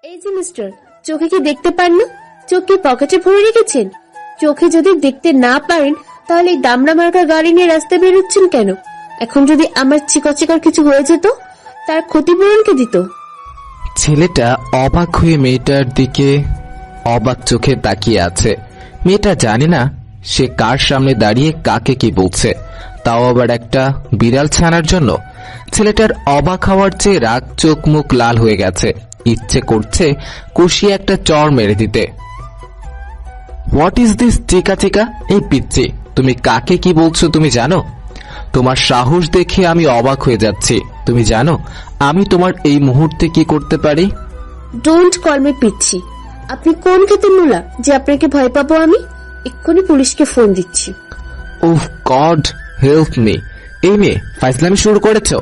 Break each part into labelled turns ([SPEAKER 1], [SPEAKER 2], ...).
[SPEAKER 1] এই যে মিস্টার, চোখে কি দেখতে পান না? চোখ কি পকেটে ভরে রেখেছেন? চোখে যদি দেখতে না পারেন তাহলে এই দামড়া মার্কা গাড়ি নিয়ে রাস্তায় বেরোচ্ছেন কেন? এখন যদি আমার চিকচিকার কিছু হয়ে যেত, তার ক্ষতিপূরণ কে দিত?
[SPEAKER 2] ছেলেটা অবাক হয়ে মেয়েটার দিকে অবাক চোখে তাকিয়ে আছে। মেয়েটা জানে না সে কার সামনে দাঁড়িয়ে কাকে কি বলছে, তাও আবার একটা বিড়াল ছানার জন্য। ছেলেটার অবাক হওয়ার চেয়ে রাগ, চোখ মুখ লাল হয়ে গেছে। ইচ্ছে করছে কষিয়ে একটা চড় মেরে দিতে। হোয়াট ইজ দিস চিকা চিকা? এই পিচ্ছি, তুমি কাকে কি বলছো তুমি জানো? তোমার সাহস দেখে আমি অবাক হয়ে যাচ্ছি। তুমি জানো আমি তোমার এই মুহূর্তে কি করতে পারি?
[SPEAKER 1] ডোন্ট কল মি পিচ্ছি। আপনি কোন ক্ষেতের মূলা যে আপনাকে ভয় পাবো আমি? এক্ষুনি পুলিশকে ফোন দিচ্ছি।
[SPEAKER 2] ওহ গড হেল্প মি। এই মেয়ে ফাইজলামি শুরু করেছো?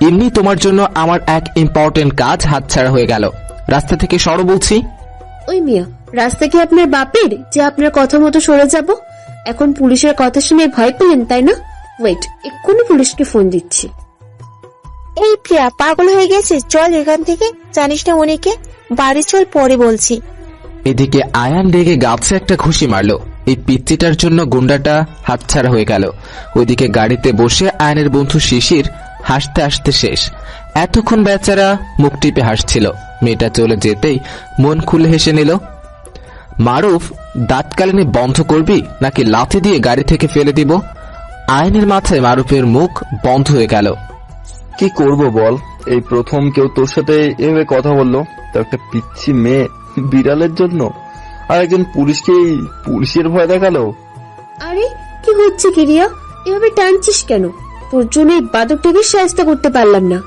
[SPEAKER 2] এমনি তোমার জন্য আমার এক ইম্পর্টেন্ট কাজ হাতছাড়া হয়ে গেল। রাস্তা থেকে সরো বলছি।
[SPEAKER 1] ওই মিয়া, রাস্তা কি আপনার বাপের যে আপনার কথা মতো সরে যাব? এখন পুলিশের কথা শুনে ভয় পেলেন তাই না? ওয়েট, এক্ষুনি পুলিশকে ফোন দিচ্ছি।
[SPEAKER 3] এই প্রিয়া, পাগল হয়ে গেছিস? চল এখান থেকে। জানিস না উনিকে? বাড়ি চল, পরে বলছি।
[SPEAKER 2] এদিকে আয়ান রেগে গাছে একটা ঘুষি মারলো। এই পিচ্চিটার জন্য গুন্ডাটা হাতছাড়া হয়ে গেল। ওইদিকে গাড়িতে বসে আয়ানের বন্ধু শিশির হাসতে হাসতে শেষ। এতক্ষণ বেচারা মুখ টিপে হাসছিল। মেয়েটা চলে যেতেই মন খুলে হেসে নিল। মারুফ, দাঁতকালিনি বন্ধ করবি নাকি লাথি দিয়ে গাড়ি থেকে ফেলে দিব? আয়নের মাথায় মারুফের মুখ বন্ধ হয়ে গেল।
[SPEAKER 4] কি করব বল? এই প্রথম কেউ তোর সাথে এভাবে কথা বললো, তো একটা পিচ্ছি মেয়ে বিড়ালের জন্য, আর একজন পুলিশের ভয় দেখালো।
[SPEAKER 1] আরে কি হচ্ছে কি রিয়া? এভাবে টানছিস কেন? তোর জন্য এই বাদকটাকে সাহায্য করতে পারলাম না।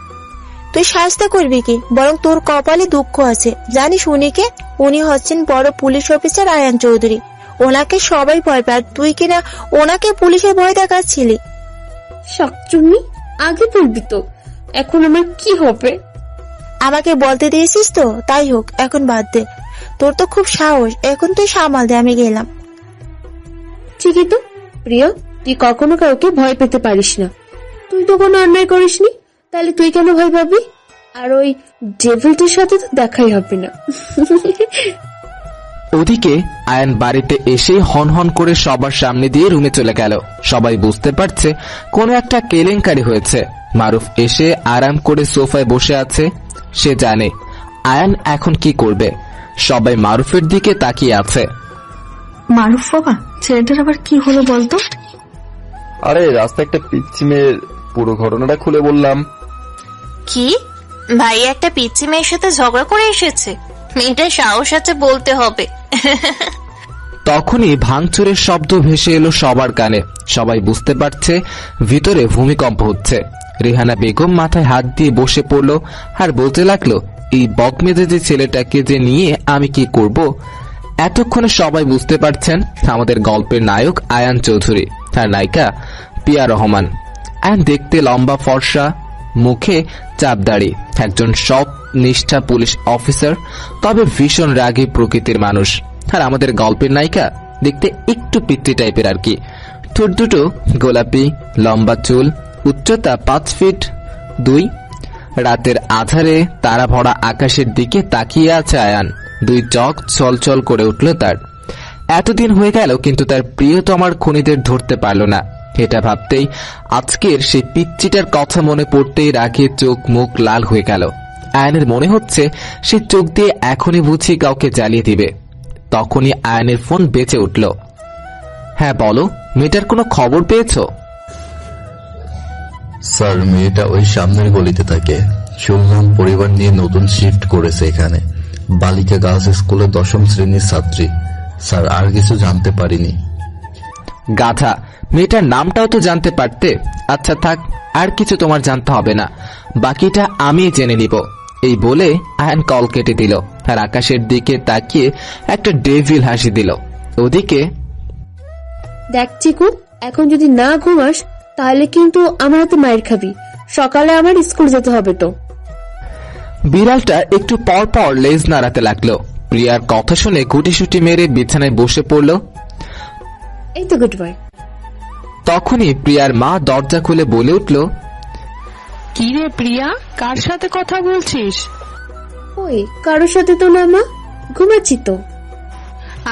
[SPEAKER 3] তুই সাহায্য করবি কি? বরং তোর কপালে দুঃখ আছে। জানিস উনিকে? উনি হচ্ছেন বড় পুলিশ অফিসার আয়ান চৌধুরী। ওনাকে সবাই ভয় পায়, তুই কিনা ওনাকে পুলিশের ভয় দেখাচ্ছিলি।
[SPEAKER 1] শাকচুন্নি, আগে বলবি তো। এখন আমার কি হবে?
[SPEAKER 3] আমাকে বলতে দিয়েছিস তো, তাই হোক, এখন বাদ দে। তোর তো খুব সাহস, এখন তুই সামাল দে, আমি গেলাম।
[SPEAKER 1] ঠিকই তো প্রিয়া, তুই কখনো কাউকে ভয় পেতে পারিস না। তুই তো কোনো অন্যায় করিসনি, তাহলে তুই কেন ভয় পাবি? আর ওই ডেভিলটির সাথে তো দেখাই হবে না।
[SPEAKER 2] ওদিকে আয়ান বাড়িতে এসে হন হন করে সবার সামনে দিয়ে রুমে চলে গেল। সবাই বুঝতে পারছে কোনো একটা কেলেঙ্কারি হয়েছে। মারুফ এসে আরাম করে সোফায় বসে আছে। সে জানে আয়ান এখন কি করবে। সবাই মারুফের দিকে তাকিয়ে আছে।
[SPEAKER 5] মারুফ বাবা, ছেলেটার আবার কি হলো বলতো?
[SPEAKER 4] আরে রাস্তায় একটা পিচ্ছি মেয়ের পুরো ঘটনাটা খুলে বললাম।
[SPEAKER 6] কি ভাই, একটা পিচ্ছি মেয়ের সাথে ঝগড়া করে এসেছে? মেয়েটার সাহস আছে বলতে হবে।
[SPEAKER 2] তখনই ভাঙচুরের শব্দ ভেসে এলো সবার কানে। সবাই বুঝতে পারছে ভিতরে ভূমিকম্প হচ্ছে। রেহানা বেগম মাথায় হাত দিয়ে বসে পড়ল আর বলতে লাগলো, এই বকমেজাজি ছেলেটাকে যে নিয়ে আমি কি করব? এতক্ষণে সবাই বুঝতে পারছেন আমাদের গল্পের নায়ক আয়ান চৌধুরী আর নায়িকা পিয়া রহমান। আয়ান দেখতে লম্বা ফর্সা, মুখে চাপদাড়ি, একজন সৎ নিষ্ঠা পুলিশ অফিসার, তবে ভীষণ রাগী প্রকৃতির মানুষ। আর আমাদের গল্পের নায়িকা দেখতে একটু পিচ্চি টাইপের আর কি। ঠোঁট দুটো গোলাপি, লম্বা চুল, উচ্চতা 5 ফিট 2। রাতের আধারে তারা ভরা আকাশের দিকে তাকিয়ে আছে আয়ান। দুই চোখ ছলছল করে উঠল তার। এতদিন হয়ে গেল কিন্তু তার প্রিয়তমার খুনিদের ধরতে পারল না। এটা ভাবতেই আজকের সেই পিচ্চিটার কথা মনে পড়তেই রাগে চোখ মুখ লাল হয়ে গেল। আয়ানের মনে হচ্ছে সে চোখ দিয়ে এখনই বুঝি কাউকে জ্বালিয়ে দিবে। তখনই আয়ানের ফোন বেঁচে উঠল। হ্যাঁ বলো, মেয়েটার কোনো খবর পেয়েছো?
[SPEAKER 7] স্যার, মেয়েটা ওই সামনের গলিতে থাকে। শুনলাম পরিবার নিয়ে নতুন শিফট করেছে এখানে। বালিকা গার্লস স্কুলে 10ম শ্রেণীর ছাত্রী। স্যার, আর কিছু জানতে পারিনি।
[SPEAKER 2] গাধা, মেয়েটার নামটাও তো জানতে পারতে। আচ্ছা থাক, আর কিছু তোমার জানতে হবে না, বাকিটা আমি জেনে নিব। এই বলে আয়ান কল কেটে দিল আর আকাশের দিকে তাকিয়ে একটা ডেভিল হাসি দিল। ওদিকে
[SPEAKER 1] দেখ চিকু, এখন যদি না ঘুমাস তাহলে কিন্তু আমার হাতে মায়ের খাবি। সকালে আমার স্কুল যেতে হবে তো।
[SPEAKER 2] বিড়ালটা একটু পর পর লেজ নাড়াতে লাগলো। প্রিয়ার কথা শুনে গুটিসুটি মেরে বিছানায় বসে পড়ল।
[SPEAKER 1] এই তো গুড বয়।
[SPEAKER 2] তখনই প্রিয়ার মা দরজা খুলে বলে উঠল,
[SPEAKER 5] কি রে প্রিয়া, কার সাথে কথা বলছিস?
[SPEAKER 1] ওই কারোর সাথে তো না মা, ঘুমাচ্ছি তো।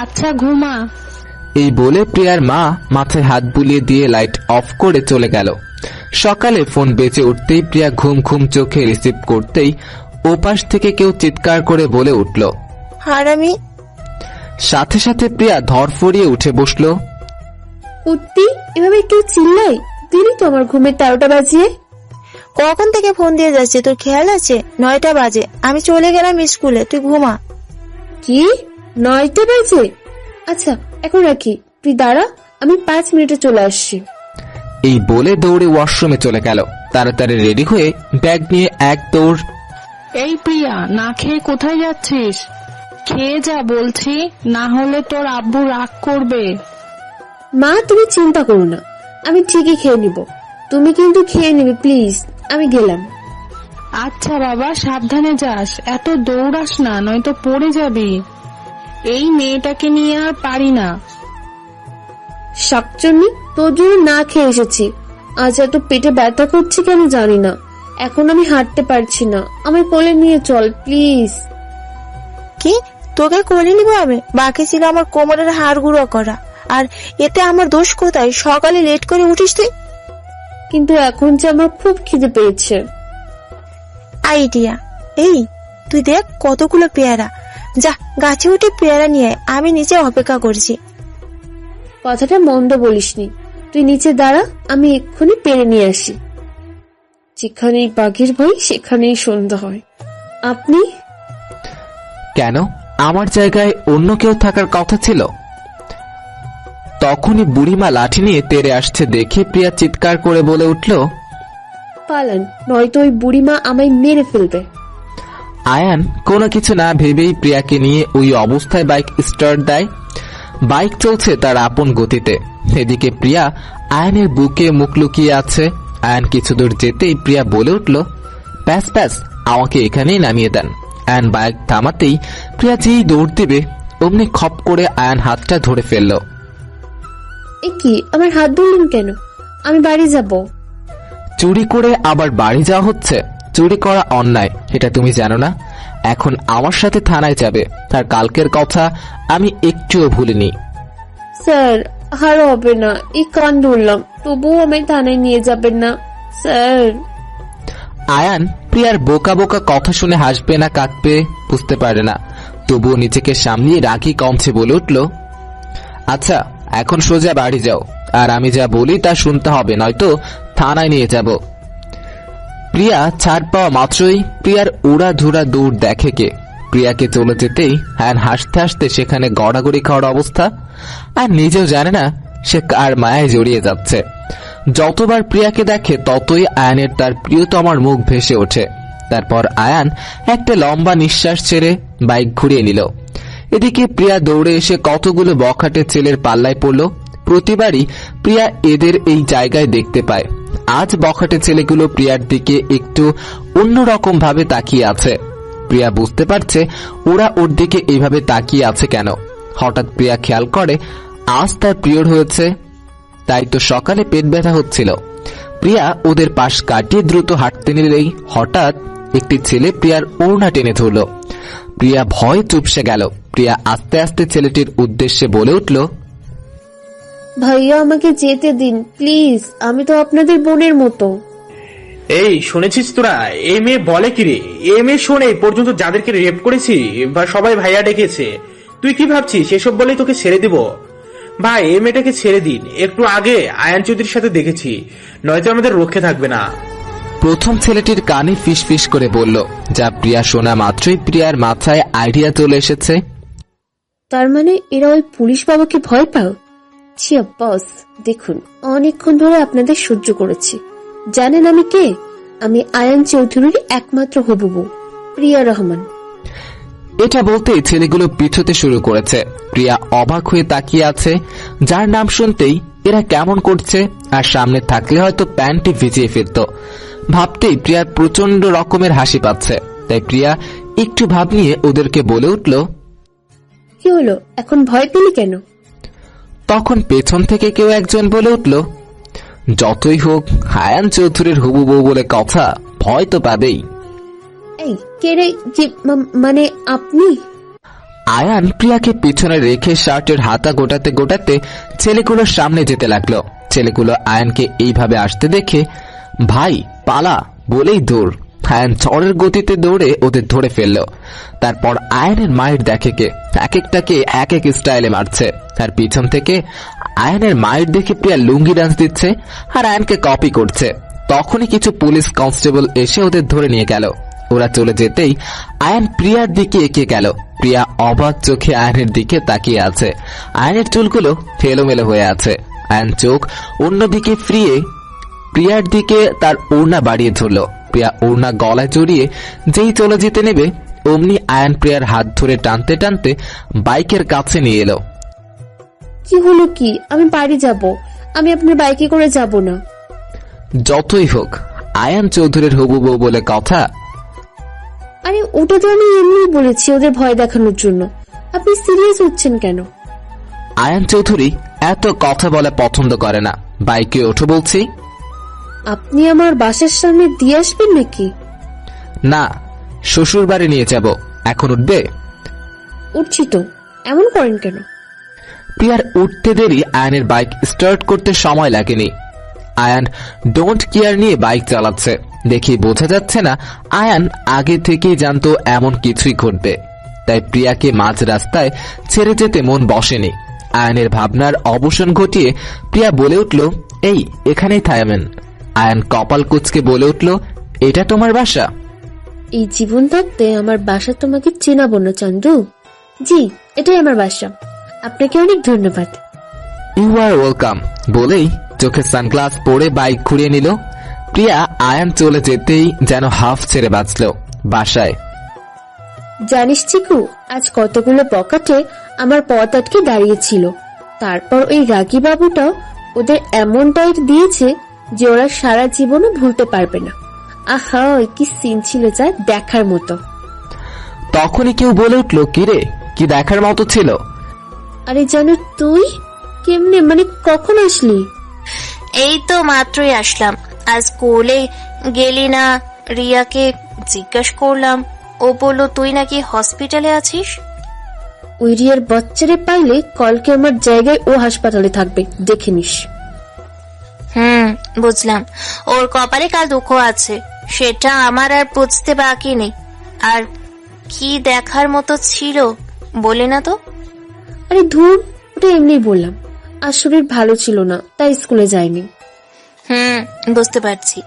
[SPEAKER 5] আচ্ছা ঘুমা।
[SPEAKER 2] এই বলে প্রিয়ার মা মাথায় হাত বুলিয়ে দিয়ে লাইট অফ করে চলে গেল। সকালে ফোন বেজে উঠতেই প্রিয়া ঘুম ঘুম চোখে রিসিভ করতেই ওপাশ থেকে কেউ চিৎকার করে বলে উঠল,
[SPEAKER 3] হারামি।
[SPEAKER 2] সাথে সাথে প্রিয়া ধরফড়িয়ে উঠে বসলো।
[SPEAKER 1] উঠতি এভাবে কেউ চিল্লাই দিলি তো আমার ঘুমের 13টা বাজিয়ে।
[SPEAKER 3] কখন থেকে ফোন দিয়ে যাচ্ছে তোর খেয়াল আছে? 9টা বাজে, আমি চলে গেলাম স্কুলে, তুই ঘুমা।
[SPEAKER 1] কি 9টা বাজে? আচ্ছা এখন রাখি, তুই দাঁড়া, আমি 5 মিনিটে চলে আসছি।
[SPEAKER 2] এই বলে দৌড়ে ওয়াশরুমে চলে গেল। তাড়াতাড়ি রেডি হয়ে ব্যাগ নিয়ে এক দৌড়।
[SPEAKER 5] এই প্রিয়া, না খেয়ে কোথায় যাচ্ছিস? খেয়ে যা বলছি, না হলে তোর আব্বু রাগ করবে।
[SPEAKER 1] মা তুমি চিন্তা করো না, আমি ঠিকই খেয়ে নিব, তুমি কিন্তু খেয়ে নিবে প্লিজ। আমি গেলাম।
[SPEAKER 5] আচ্ছা বাবা, সাবধানে যাস, এত দৌড়াস না, নয়তো পড়ে যাবি। এই মেয়েটাকে নিয়ে আর পারি না।
[SPEAKER 1] শাকচুন্নি, তোর জন্য না খেয়ে এসেছি। আজ এত পেটে ব্যথা করছে কেন জানি না, এখন আমি হাঁটতে পারছি না, আমার কোলে নিয়ে চল প্লিজ।
[SPEAKER 3] কি তোকে কোলে নিব আমি? বাকি ছিল আমার কোমরের হাড় গুঁড়ো করা, আর এতে আমার দোষ কোথায়? সকালে লেট করে উঠিস তুই।
[SPEAKER 1] কিন্তু এখন যে আমার খুব খিদে পেয়েছে।
[SPEAKER 3] আইডিয়া, এই তুই দেখ কতগুলো পেয়ারা, যা গাছে উঠে পেয়ারা নিয়ে আয়, আমি নিচে অপেক্ষা করছি।
[SPEAKER 1] কথাটা মন্দ বলিসনি, তুই নিচে দাঁড়া, আমি এক্ষুনি পেরে নিয়ে আসি। যেখানেই বাঘের ভয় সেখানেই সন্ধ্যা হয়। আপনি?
[SPEAKER 2] কেন, আমার জায়গায় অন্য কেউ থাকার কথা ছিল। তখনই বুড়িমা লাঠি নিয়ে তেড়ে আসছে দেখে প্রিয়া চিৎকার করে বলে উঠল,
[SPEAKER 1] পালান, নয়তো ওই বুড়িমা আমায় মেরে ফেলবে।
[SPEAKER 2] আয়ান কোনো কিছু না ভেবেই প্রিয়াকে নিয়ে ওই অবস্থায় বাইক স্টার্ট দেয়। বাইক চলছে তার আপন গতিতে। এদিকে প্রিয়া আয়ানের বুকে মুখ লুকিয়ে আছে। আয়ান কিছু দূর যেতেই প্রিয়া বলে উঠল, প্যাস প্যাস, আমাকে এখানেই নামিয়ে দেন। আয়ান বাইক থামাতেই প্রিয়া যেই দৌড় দিবে অমনি খপ করে আয়ান হাতটা ধরে ফেলল।
[SPEAKER 1] এ কি, আমার হাত ধরলেন কেন? আমি বাড়ি যাব।
[SPEAKER 2] চুরি করে আবার বাড়ি যাওয়া হচ্ছে? চুরি করা অন্যায়, এটা তুমি জানো না? এখন আমার সাথে থানায় যাবে, আর কালকের কথা আমি একটুও ভুলিনি।
[SPEAKER 1] স্যার আর হবে না, এই কান ধরলাম, তবুও আমায় থানায় নিয়ে যাবেন না স্যার।
[SPEAKER 2] আয়ান প্রিয়ার বোকা বোকা কথা শুনে হাসবে না কাঁদবে বুঝতে পারে না, তবুও নিজেকে সামলিয়ে রাগি কমছে বলে উঠল, আচ্ছা এখন সোজা বাড়ি যাও, আর আমি যা বলি তা শুনতে হবে, নয়তো থানায় নিয়ে যাব। প্রিয়া ছাড় পাওয়া মাত্রই প্রিয়ার উড়া ধুরা দৌড় দেখে কে। প্রিয়াকে চলে যেতেই আয়ান হাসতে হাসতে সেখানে গড়াগড়ি খাওয়ার অবস্থা, আর নিজেও জানে না সে কার মায়ায় জড়িয়ে যাচ্ছে। যতবার প্রিয়াকে দেখে ততই আয়ানের তার প্রিয়তমার মুখ ভেসে ওঠে। তারপর আয়ান একটা লম্বা নিঃশ্বাস ছেড়ে বাইক ঘুরিয়ে নিল। এদিকে প্রিয়া দৌড়ে এসে কতগুলো বখাটে ছেলের পাল্লায় পড়ল। প্রতিবারই প্রিয়া এদের এই জায়গায় দেখতে পায়। আজ বখাটে ছেলেগুলো প্রিয়ার দিকে একটু অন্যরকম ভাবে তাকিয়ে আছে। প্রিয়া বুঝতে পারছে ওরা ওর দিকে এইভাবে তাকিয়ে আছে কেন। হঠাৎ প্রিয়া খেয়াল করে আজ তার পিরিয়ড হয়েছে, তাই তো সকালে পেট ব্যথা হচ্ছিল। প্রিয়া ওদের পাশ কাটিয়ে দ্রুত হাঁটতে নিলেই হঠাৎ একটি ছেলে প্রিয়ার ওড়না টেনে ধরল। প্রিয়া ভয় চুপসে গেল। প্রিয়া আস্তে আস্তে ছেলেটির উদ্দেশ্যে বলে উঠল,
[SPEAKER 1] ভাইয়া আমাকে যেতে দিন প্লিজ, আমি তো আপনাদের বোনের মতো।
[SPEAKER 8] এই শুনেছিস তোরা, এই মেয়ে বলে কি রে? এই মেয়ে শোনে পর্যন্ত যাদেরকে রেপ করেছি বা সবাই ভাইয়া ডেকেছে। তুই কি ভাবছিস এসব বলেই তোকে ছেড়ে দিব? ভাই এই মেয়েটাকে ছেড়ে দিন, একটু আগে আয়ান চৌধুরীর সাথে দেখেছি, নয়তো আমাদের রক্ষে থাকবে না।
[SPEAKER 2] প্রথম ছেলেটির কানে ফিস ফিস করে বলল, যা প্রিয়া শোনা মাত্রই প্রিয়ার মাথায় আইডিয়া চলে এসেছে।
[SPEAKER 1] তার মানে এরা ওই পুলিশ বাবাকে ভয় পাও? ছি বস, দেখুন অনেকক্ষণ ধরে আপনাদের সহ্য করেছি। জানেন আমি কে? আমি আয়ান চৌধুরীর একমাত্র হবু বউ, প্রিয়া রহমান।
[SPEAKER 2] এটা বলতেই ছেলেগুলো পিছতে শুরু করেছে। প্রিয়া অবাক হয়ে তাকিয়ে আছে। যার নাম শুনতেই এরা কেমন করছে, আর সামনে থাকলে হয়তো প্যান্টটি ভিজিয়ে ফেলত। ভাবতেই প্রিয়ার প্রচন্ড রকমের হাসি পাচ্ছে। তাই প্রিয়া একটু ভাব নিয়ে ওদেরকে বলে উঠল,
[SPEAKER 1] কি হলো, এখন ভয় পেলি কেন?
[SPEAKER 2] তখন পেছন থেকে কেউ একজন বলে উঠল, যতই হোক আয়ান চৌধুরীর হবু বউ বলে কথা, ভয় তো পাবেই।
[SPEAKER 1] এই কে রে? মানে আপনি?
[SPEAKER 2] আয়ান প্রিয়াকে পিছনে রেখে শার্টের হাতা গোটাতে গোটাতে ছেলেগুলোর সামনে যেতে লাগলো। ছেলেগুলো আয়ানকে এইভাবে আসতে দেখে ভাই পালা বলেই দৌড়। আয়ান ঝড়ের গতিতে দৌড়ে ওদের ধরে ফেলল। তারপর আয়ানের মায়ের দেখে কে এক একটাকে এক এক স্টাইলে মারছে। আর পিছন থেকে আয়ানের মায়ের দেখে প্রিয়া লুঙ্গি ডান্স দিচ্ছে আর আয়ানকে কপি করছে। তখনই কিছু পুলিশ কনস্টেবল এসে ওদের ধরে নিয়ে গেল। ওরা চলে যেতেই আয়ান প্রিয়ার দিকে এগিয়ে গেল। প্রিয়া অবাক চোখে আয়ানের দিকে তাকিয়ে আছে। আয়ানের চুলগুলো এলোমেলো হয়ে আছে। আয়ান চোখ অন্যদিকে ফিরিয়ে প্রিয়ার দিকে তার ওড়না বাড়িয়ে ধরল। প্রিয়া ওড়না গলায় জড়িয়ে যেই চলে যেতে নেবে অমনি আয়ান প্রিয়ার হাত ধরে টানতে টানতে বাইকের কাছে নিয়ে এলো।
[SPEAKER 1] কি হলো কি? আমি বাড়ি যাব, আমি আপনার বাইকে করে যাব না।
[SPEAKER 2] যতই হোক আয়ান চৌধুরীর হবু বউ বলে কথা।
[SPEAKER 1] আরে ওটা তো আমি এমনি বলেছি ওদের ভয় দেখানোর জন্য, আপনি সিরিয়াস হচ্ছেন কেন?
[SPEAKER 2] আয়ান চৌধুরী এত কথা বলা পছন্দ করে না। বাইকে ওঠো বলছি।
[SPEAKER 1] আপনি আমার বাসার সামনে দিয়ে আসবেন নাকি?
[SPEAKER 2] না, শ্বশুর বাড়ি নিয়ে যাব। এখন উঠবে?
[SPEAKER 1] উঠছি তো, এমন করেন কেন?
[SPEAKER 2] প্রিয়ার উঠতে দেরি আয়ানের বাইক স্টার্ট করতে সময় লাগেনি। আয়ান ডোন্ট কেয়ার নিয়ে বাইক চালাচ্ছে। দেখি বোঝা যাচ্ছে না আয়ান আগে থেকেই জানতো এমন কিছুই ঘটবে। তাই প্রিয়াকে মাঝ রাস্তায় ছেড়ে যেতে মন বসেনি। আয়ানের ভাবনার অবসান ঘটিয়ে প্রিয়া বলে উঠল, এই এখানেই থামেন। আয়ান কপাল কুঁচকে বলে উঠল, এটা তোমার বাসা?
[SPEAKER 1] এই জীবন থাকতে আমার বাসা তোমাকে চেনাবো না চান্দু। জি, এটাই আমার বাসা। আপনাকে অনেক ধন্যবাদ।
[SPEAKER 2] ইউ আর ওয়েলকাম বলেই চোখে সানগ্লাস পরে বাইক ঘুরিয়ে নিল। প্রিয়া আয়ান চলে যেতেই যেন হাফ ছেড়ে বাঁচল বাসায়।
[SPEAKER 1] জানিস চিকু, আজ কতগুলো পকেটে আমার পথ আটকে দাঁড়িয়েছিল। তারপর ওই রাগী বাবুটাও ওদের এমন টাইট দিয়েছে যে ওরা সারা জীবনও ভুলতে পারবে না। আহা, কি সিন ছিল যা দেখার মতো।
[SPEAKER 2] তখনই কেউ বলে উঠল, কিরে কি দেখার মতো ছিল?
[SPEAKER 1] আরে জানো তুই কেমনে, মানে কখন আসলি?
[SPEAKER 6] এই তো মাত্রই আসলাম। আজ স্কুলে গেলি না? রিয়াকে জিজ্ঞেস করলাম, ও বললো তুই নাকি হসপিটালে আছিস।
[SPEAKER 1] ওই রিয়ার বাচ্চারে পাইলে কলকে আমার জায়গায় ও হাসপাতালে থাকবে, দেখে নিস।
[SPEAKER 6] বুঝলাম। ওর কপালে কাল দুঃখ আছে, সেটা আমার আর বুঝতে বাকি নেই। আর কি দেখার মতো ছিল বলে না তো?
[SPEAKER 1] আরে ধুর, ওটা এমনি বললাম। আর শরীর ভালো ছিল না, তাই স্কুলে যায়নি।
[SPEAKER 6] বুঝতে পারছি।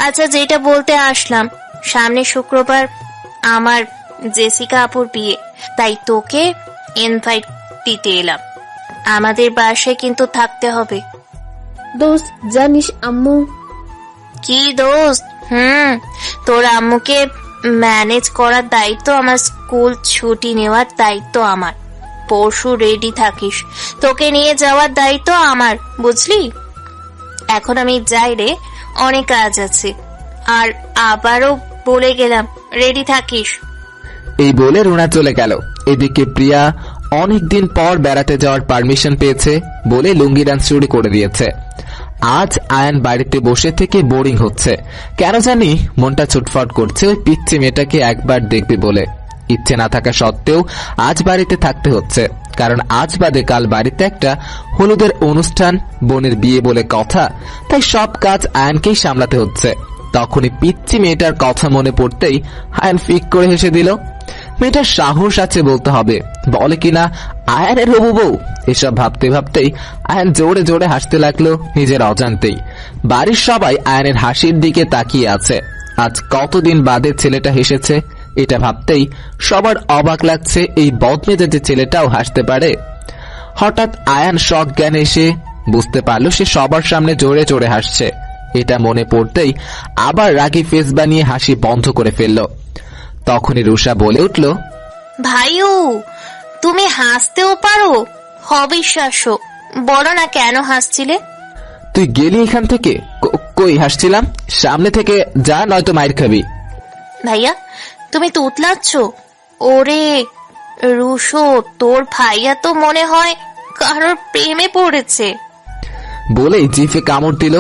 [SPEAKER 6] আচ্ছা, যেটা বলতে আসলাম, সামনে শুক্রবার আমার জেসিকা আপুর বিয়ে, তাই তোকে ইনভাইট দিতে এলাম। আমাদের বাসায় কিন্তু থাকতে হবে।
[SPEAKER 1] দোস্ত জানিস আম্মু।
[SPEAKER 6] কি দোস্ত? তোর আম্মুকে ম্যানেজ করার দায়িত্ব আমার, স্কুল ছুটি নেওয়ার দায়িত্ব আমার। পরশু রেডি থাকিস, তোকে নিয়ে যাওয়ার দায়িত্ব আমার, বুঝলি? এখন আমি যাই রে, অনেক কাজ আছে। আর আবারও বলে গেলাম, রেডি থাকিস।
[SPEAKER 2] এই বলে রুনা চলে গেল। এদিকে প্রিয়া অনেকদিন পর বেড়াতে যাওয়ার পারমিশন পেয়েছে বলে লুঙ্গি ডান্স শুরু করে দিয়েছে। আজ আয়ান বাড়িতে বসে থেকে বোরিং হচ্ছে। কেন জানি মনটা ছুটফট করছে ওই পিচ্চি মেয়েটাকে একবার দেখবে বলে। ইচ্ছে না থাকা সত্ত্বেও আজ বাড়িতে থাকতে হচ্ছে, কারণ আজ বাদে কাল বাড়িতে একটা হলুদের অনুষ্ঠান, বোনের বিয়ে বলে কথা। তাই সব কাজ আয়ানকেই সামলাতে হচ্ছে। তখনই পিচ্চি মেয়েটার কথা মনে পড়তেই আয়ান ফিক করে হেসে দিল। মেয়েটার সাহস আছে বলতে হবে, বলে কিনা আয়ানের হবু বউ। এসব ভাবতে ভাবতেই আয়ান জোরে জোরে হাসতে লাগলো নিজের অজান্তেই। বাড়ির সবাই আয়ানের হাসির দিকে তাকিয়ে আছে। আজ কতদিন বাদে ছেলেটা হেসেছে, এটা ভাবতেই সবার অবাক লাগছে। এই বদমেজাজে ছেলেটাও হাসতে পারে। হঠাৎ আয়ান শখ জ্ঞানে এসে বুঝতে পারলো সে সবার সামনে জোরে জোরে হাসছে। এটা মনে পড়তেই আবার রাগী ফেস বানিয়ে হাসি বন্ধ করে ফেললো। তখনই রুষা বলে উঠল,
[SPEAKER 6] ভাইও তুমি হাসতেও পারো? অবিশ্বাস্য। বলো না কেন হাসছিলে?
[SPEAKER 2] তুই গেলি এখান থেকে? কই হাসছিলাম? সামনে থেকে যা, নয়তো মাইর খাবি।
[SPEAKER 6] ভাইয়া তুমি তুতলাচ্ছ? ওরে রুশো, তোর ভাইয়া তো মনে হয় কারোর প্রেমে পড়েছে।
[SPEAKER 2] বলেই জিভে কামড় দিল।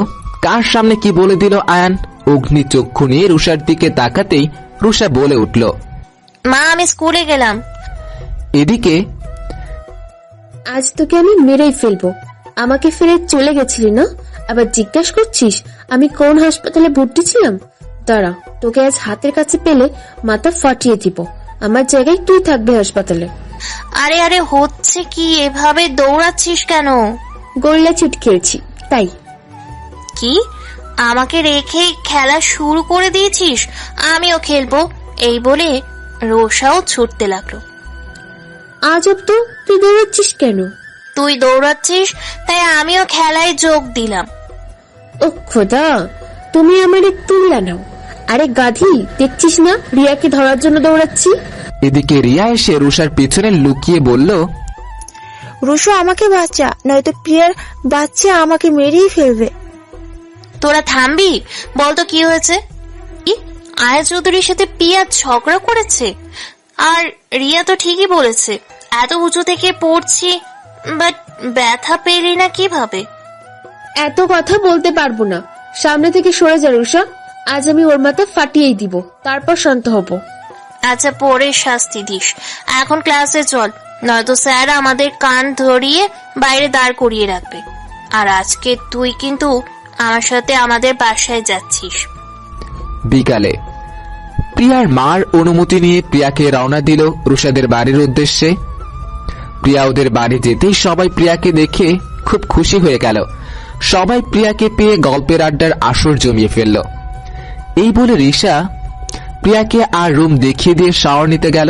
[SPEAKER 2] কার সামনে কি বলে দিল আয়ান। অগ্নি চক্ষু নিয়ে রুষার দিকে তাকাতেই রুষা বলে উঠল।
[SPEAKER 6] মা, আমি স্কুলে গেলাম।
[SPEAKER 2] এদিকে
[SPEAKER 1] আজ তোকে আমি মেরেই ফেলবো। আমাকে ফেলে চলে গেছিলি না, আবার জিজ্ঞাসা করছিস আমি কোন হাসপাতালে ভর্তি ছিলাম? দাঁড়া, তোকে আজ হাতের কাছে পেলে মাথা ফাটিয়ে দিব। আমার জায়গায় তুই থাকবি হাসপাতালে।
[SPEAKER 6] আরে আরে, হচ্ছে কি? এভাবে দৌড়াচ্ছিস কেন?
[SPEAKER 1] গোল্লা ছুট খেলছি তাই।
[SPEAKER 6] কি, আমাকে রেখে খেলা শুরু করে দিয়েছিস? আমিও খেলবো। এই বলে রোষাও ছুটতে লাগলো।
[SPEAKER 1] আজব তো, তুই দৌড়াচ্ছিস কেন?
[SPEAKER 6] তুই দৌড়াচ্ছিস তাই আমিও খেলায় যোগ দিলাম।
[SPEAKER 1] ও খোদা, তুমি আমারে তুললা নাও। আরে গাধি, দেখছিস না রিয়াকে ধরার জন্য দৌড়াচ্ছি।
[SPEAKER 2] এদিকে রিয়া এসে রুষার পিছনে লুকিয়ে বলল,
[SPEAKER 3] রুশো আমাকে বাঁচা, নয়তো প্রিয়ার বাচ্চা আমাকে মেরেই ফেলবে।
[SPEAKER 6] তোরা থামবি? বলতো কি হয়েছে? আয়া চৌধুরীর সাথে পিয়া ঝগড়া করেছে, আর রিয়া তো ঠিকই বলেছে, এত উঁচু থেকে পড়ছি, বাট ব্যথা পেলি না কিভাবে?
[SPEAKER 1] এত কথা বলতে পারবো না, সামনে থেকে সরে যা রুষা। আজ আমি ওর মাথা ফাটিয়েই দিব, তারপর শান্ত হব।
[SPEAKER 6] আচ্ছা, পরে শাস্তি দিস। এখন ক্লাসে চল, নয়তো স্যার আমাদের কান ধরিয়ে বাইরে দাঁড় করিয়ে রাখবে। আর আজকে তুই কিন্তু আমার সাথে আমাদের বাসায় যাচ্ছিস।
[SPEAKER 2] বিকালে প্রিয়ার মার অনুমতি নিয়ে প্রিয়াকে রওনা দিল রুষাদের বাড়ির উদ্দেশ্যে। প্রিয়া ওদের বাড়ি যেতেই সবাই প্রিয়াকে দেখে খুব খুশি হয়ে গেল। সবাই প্রিয়াকে পেয়ে গল্পের আড্ডার আসর জমিয়ে ফেলল। এই বলে রিশা প্রিয়াকে আর রুম দেখিয়ে দিয়ে শাওয়ার নিতে গেল।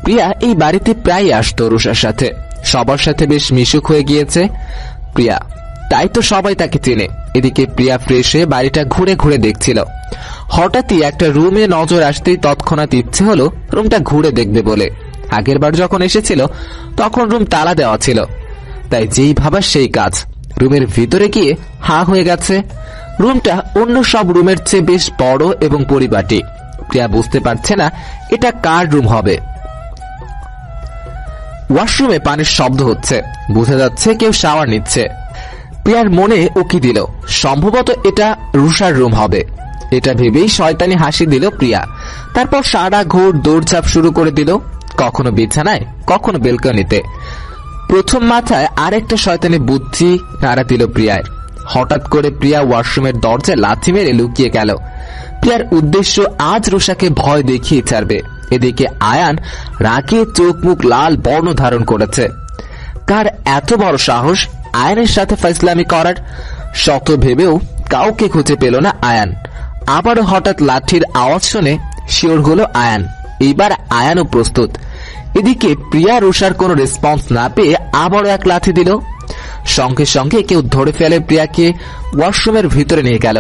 [SPEAKER 2] প্রিয়া এই বাড়িতে প্রায় আসতো রুষার সাথে, সবার সাথে বেশ মিশুক হয়ে গিয়েছে প্রিয়া, তাই তো সবাই তাকে চেনে। এদিকে প্রিয়া ফ্রেশ হয়ে বাড়িটা ঘুরে ঘুরে দেখছিল। হঠাৎই একটা রুমে নজর আসতেই তৎক্ষণাৎ ইচ্ছে হলো রুমটা ঘুরে দেখবে বলে। আগের বার যখন এসেছিল তখন রুম তালা দেওয়া ছিল, তাই যেই ভাবা সেই কাজ। রুমের ভিতরে গিয়ে হা হয়ে গেছে। রুমটা অন্য সব রুমের চেয়ে বেশ বড় এবং পরিপাটি। প্রিয়া বুঝতে পারছে না এটা কার রুম হবে। ওয়াশরুমে পানির শব্দ হচ্ছে, বোঝা যাচ্ছে কেউ শাওয়ার নিচ্ছে। প্রিয়ার মনে উকি দিল, সম্ভবত এটা রুষার রুম হবে। এটা ভেবেই শয়তানি হাসি দিল প্রিয়া। তারপর সারা ঘোর দৌড়ঝাঁপ শুরু করে দিল, কখনো বিছানায়, কখনো বেলকনিতে। প্রথম মাথায় আরেকটা শয়তানি বুদ্ধি নাড়া দিল প্রিয়ার। হঠাৎ করে প্রিয়া ওয়াশরুমের দরজায় লাথি মেরে লুকিয়ে গেল। প্রিয়ার উদ্দেশ্য আজ রুষাকে ভয় দেখিয়ে ছাড়বে। এদিকে আয়ান রাগে চোখ মুখ লাল বর্ণ ধারণ করেছে। কার এত বড় সাহস আয়ানের সাথে ফাইজলামি করার? শত ভেবেও কাউকে খুঁজে পেল না আয়ান। আবারও হঠাৎ লাঠির আওয়াজ শুনে শিওর হলো আয়ান। এইবার আয়ানও প্রস্তুত। এদিকে প্রিয়া রুষার কোনো রেসপন্স না পেয়ে আবারও এক লাথি দিল। সঙ্গে সঙ্গে কেউ ধরে ফেলে প্রিয়াকে ওয়াশরুমের ভিতরে নিয়ে গেল।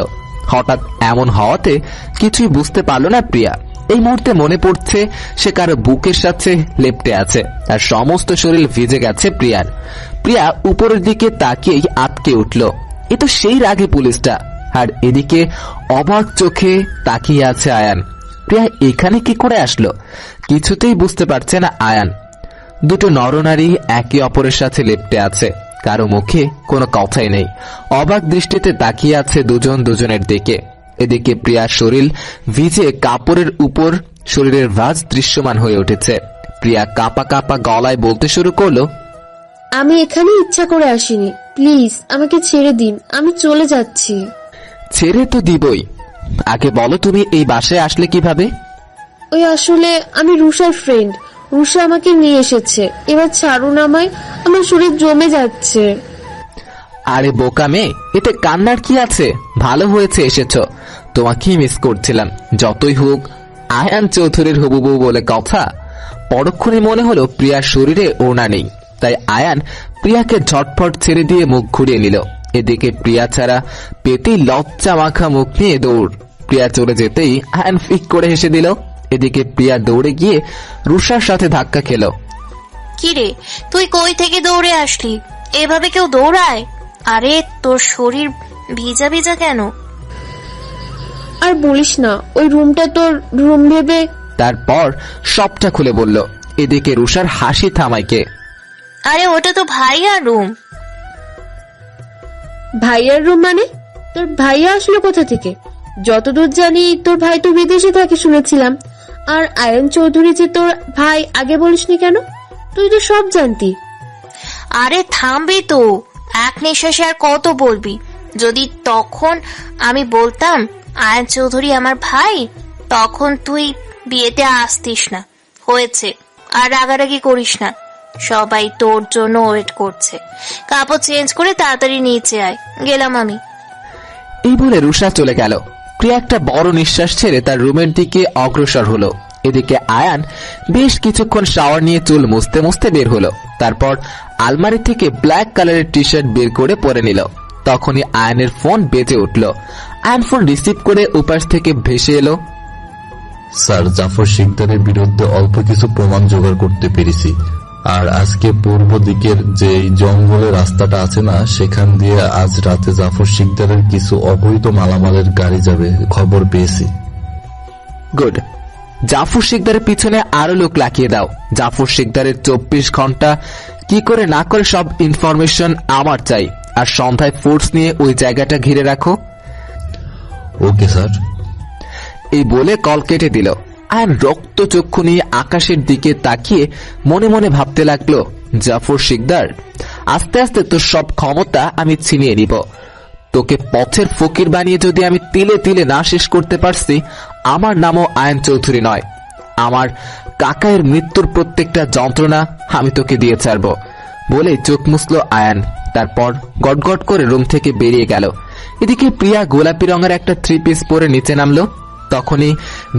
[SPEAKER 2] হঠাৎ এমন হওয়াতে কিছুই বুঝতে পারল না প্রিয়া। এই মুহূর্তে মনে পড়ছে সে কারো বুকের সাথে লেপ্টে আছে, তার সমস্ত শরীর ভিজে গেছে প্রিয়ার। প্রিয়া উপরের দিকে তাকিয়েই আটকে উঠল, এ তো সেই রাগে পুলিশটা। আর এদিকে অবাক চোখে তাকিয়ে আছে আয়ান। প্রিয়া এখানে কি করে আসলো কিছুতেই বুঝতে পারছে না আয়ান। দুটো নরনারী একে অপরের সাথে লেপ্টে আছে, কারো মুখে কোনো কথাই নেই। অবাক দৃষ্টিতে তাকিয়ে আছে দুজন দুজনের দিকে। এদিকে প্রিয়ার শরীর ভিজে, কাপড়ের উপর শরীরের ভাঁজ দৃশ্যমান হয়ে উঠেছে। প্রিয়া কাঁপা কাঁপা গলায় বলতে শুরু করলো,
[SPEAKER 1] আমি এখানে ইচ্ছা করে আসিনি, প্লিজ আমাকে ছেড়ে দিন, আমি চলে যাচ্ছি।
[SPEAKER 2] ছেড়ে তো দিবই, আগে বলো তুমি এই বাসায় আসলে কিভাবে?
[SPEAKER 1] ওই আসলে আমি রুষার ফ্রেন্ড, রুষা আমাকে নিয়ে এসেছে। এবার ছাড়ুন আমায়, আমার শরীর জমে যাচ্ছে।
[SPEAKER 2] আরে বোকা মেয়ে, এতে কান্নার কি আছে? ভালো হয়েছে এসেছো, তোমাকেই মিস করছিলাম। যতই হোক আয়ান চৌধুরীর হবু বউ বলে কথা। পরক্ষণে মনে হলো প্রিয়ার শরীরে ওড়না নেই, তাই আয়ান প্রিয়াকে ঝটফট ছেড়ে দিয়ে মুখ ঘুরিয়ে নিল। এদিকে প্রিয়া ছাড়া পেতেই লজ্জা মাখা মুখ নিয়ে দৌড়। প্রিয়া চলে যেতেই আয়ান ফিক করে হেসে দিল। এদিকে প্রিয়া দৌড়ে গিয়ে রুষার সাথে ধাক্কা খেল।
[SPEAKER 6] কিরে, তুই কই থেকে দৌড়ে আসলি? এভাবে কেউ দৌড়ায়? আরে তোর শরীর ভিজা ভিজা কেন?
[SPEAKER 1] আর বলিস না, ওই রুমটা তোর রুম ভেবে।
[SPEAKER 2] তারপর সবটা খুলে বলল। এদিকে রুষার হাসি থামাইকে,
[SPEAKER 6] আরে ওটা তো ভাইয়ার রুম।
[SPEAKER 1] ভাইয়ার রুম মানে? তোর ভাইয়া আসলো কোথা থেকে? যতদূর জানি তোর ভাই তো বিদেশে থাকে শুনেছিলাম। আর আয়ন চৌধুরী যে তোর ভাই আগে বলিসনি কেন? তুই তো সব জানতি।
[SPEAKER 6] আরে থামবি তো, এক নিঃশ্বাসে আর কত বলবি? যদি তখন আমি বলতাম আয়ন চৌধুরী আমার ভাই, তখন তুই বিয়েতে আসতিস না। হয়েছে, আর রাগারাগি করিস না। সবাই তোর জন্য ওয়েট করছে। কাপড় চেঞ্জ করে তাড়াতাড়ি নিচে আয়, গেলাম আমি।
[SPEAKER 2] এই বলে রুষা চলে গেল। প্রিয়া একটা বড় নিঃশ্বাস ছেড়ে তার রুমের দিকে অগ্রসর হলো। এদিকে আয়ান বেশ কিছুক্ষণ শাওয়ার নিয়ে চুল মুছতে মুছতে বের হলো। তারপর আলমারি থেকে ব্ল্যাক কালারের টি শার্ট বের করে পরে নিল। তখনই আয়ানের ফোন বেজে উঠল। আয়ান ফোন রিসিভ করে উপাস থেকে ভেসে এলো।
[SPEAKER 7] স্যার, জাফর শিকদারের বিরুদ্ধে অল্প কিছু প্রমাণ জোগাড় করতে পেরেছি। আর আজকে পূর্ব দিকের যে জঙ্গলের রাস্তাটা আছে না, সেখান দিয়ে আজ রাতে জাফর শিকদারের কিছু অবৈধ মালামালের গাড়ি যাবে, খবর পেয়েছি।
[SPEAKER 2] গুড। জাফর শিকদারের পিছনে আরো লোক লাগিয়ে দাও। জাফর শিকদারের 24 ঘন্টা কি করে না করে সব ইনফরমেশন আমার চাই। আর সন্ধ্যায় ফোর্স নিয়ে ওই জায়গাটা ঘিরে রাখো।
[SPEAKER 7] Okay sir.
[SPEAKER 2] এই বলে কল কেটে দিল। আয়ন রক্ত চক্ষু নিয়ে আকাশের দিকে তাকিয়ে মনে মনে ভাবতে লাগলো, জাফর শিকদার, আস্তে আস্তে তোর সব ক্ষমতা আমি ছিনিয়ে নিব। তোকে পথের ফকির বানিয়ে যদি আমি তিলে তিলে না শেষ করতে পারছি, আমার নামও আয়ন চৌধুরী নয়। আমার কাকায়ের মৃত্যুর প্রত্যেকটা যন্ত্রণা আমি তোকে দিয়ে ছাড়ব। বলে চোখ মুছল আয়ান। তারপর গটগট করে রুম থেকে বেরিয়ে গেল। এদিকে প্রিয়া গোলাপি রঙের একটা 3 পিস পরে নিচে নামলো। তখনই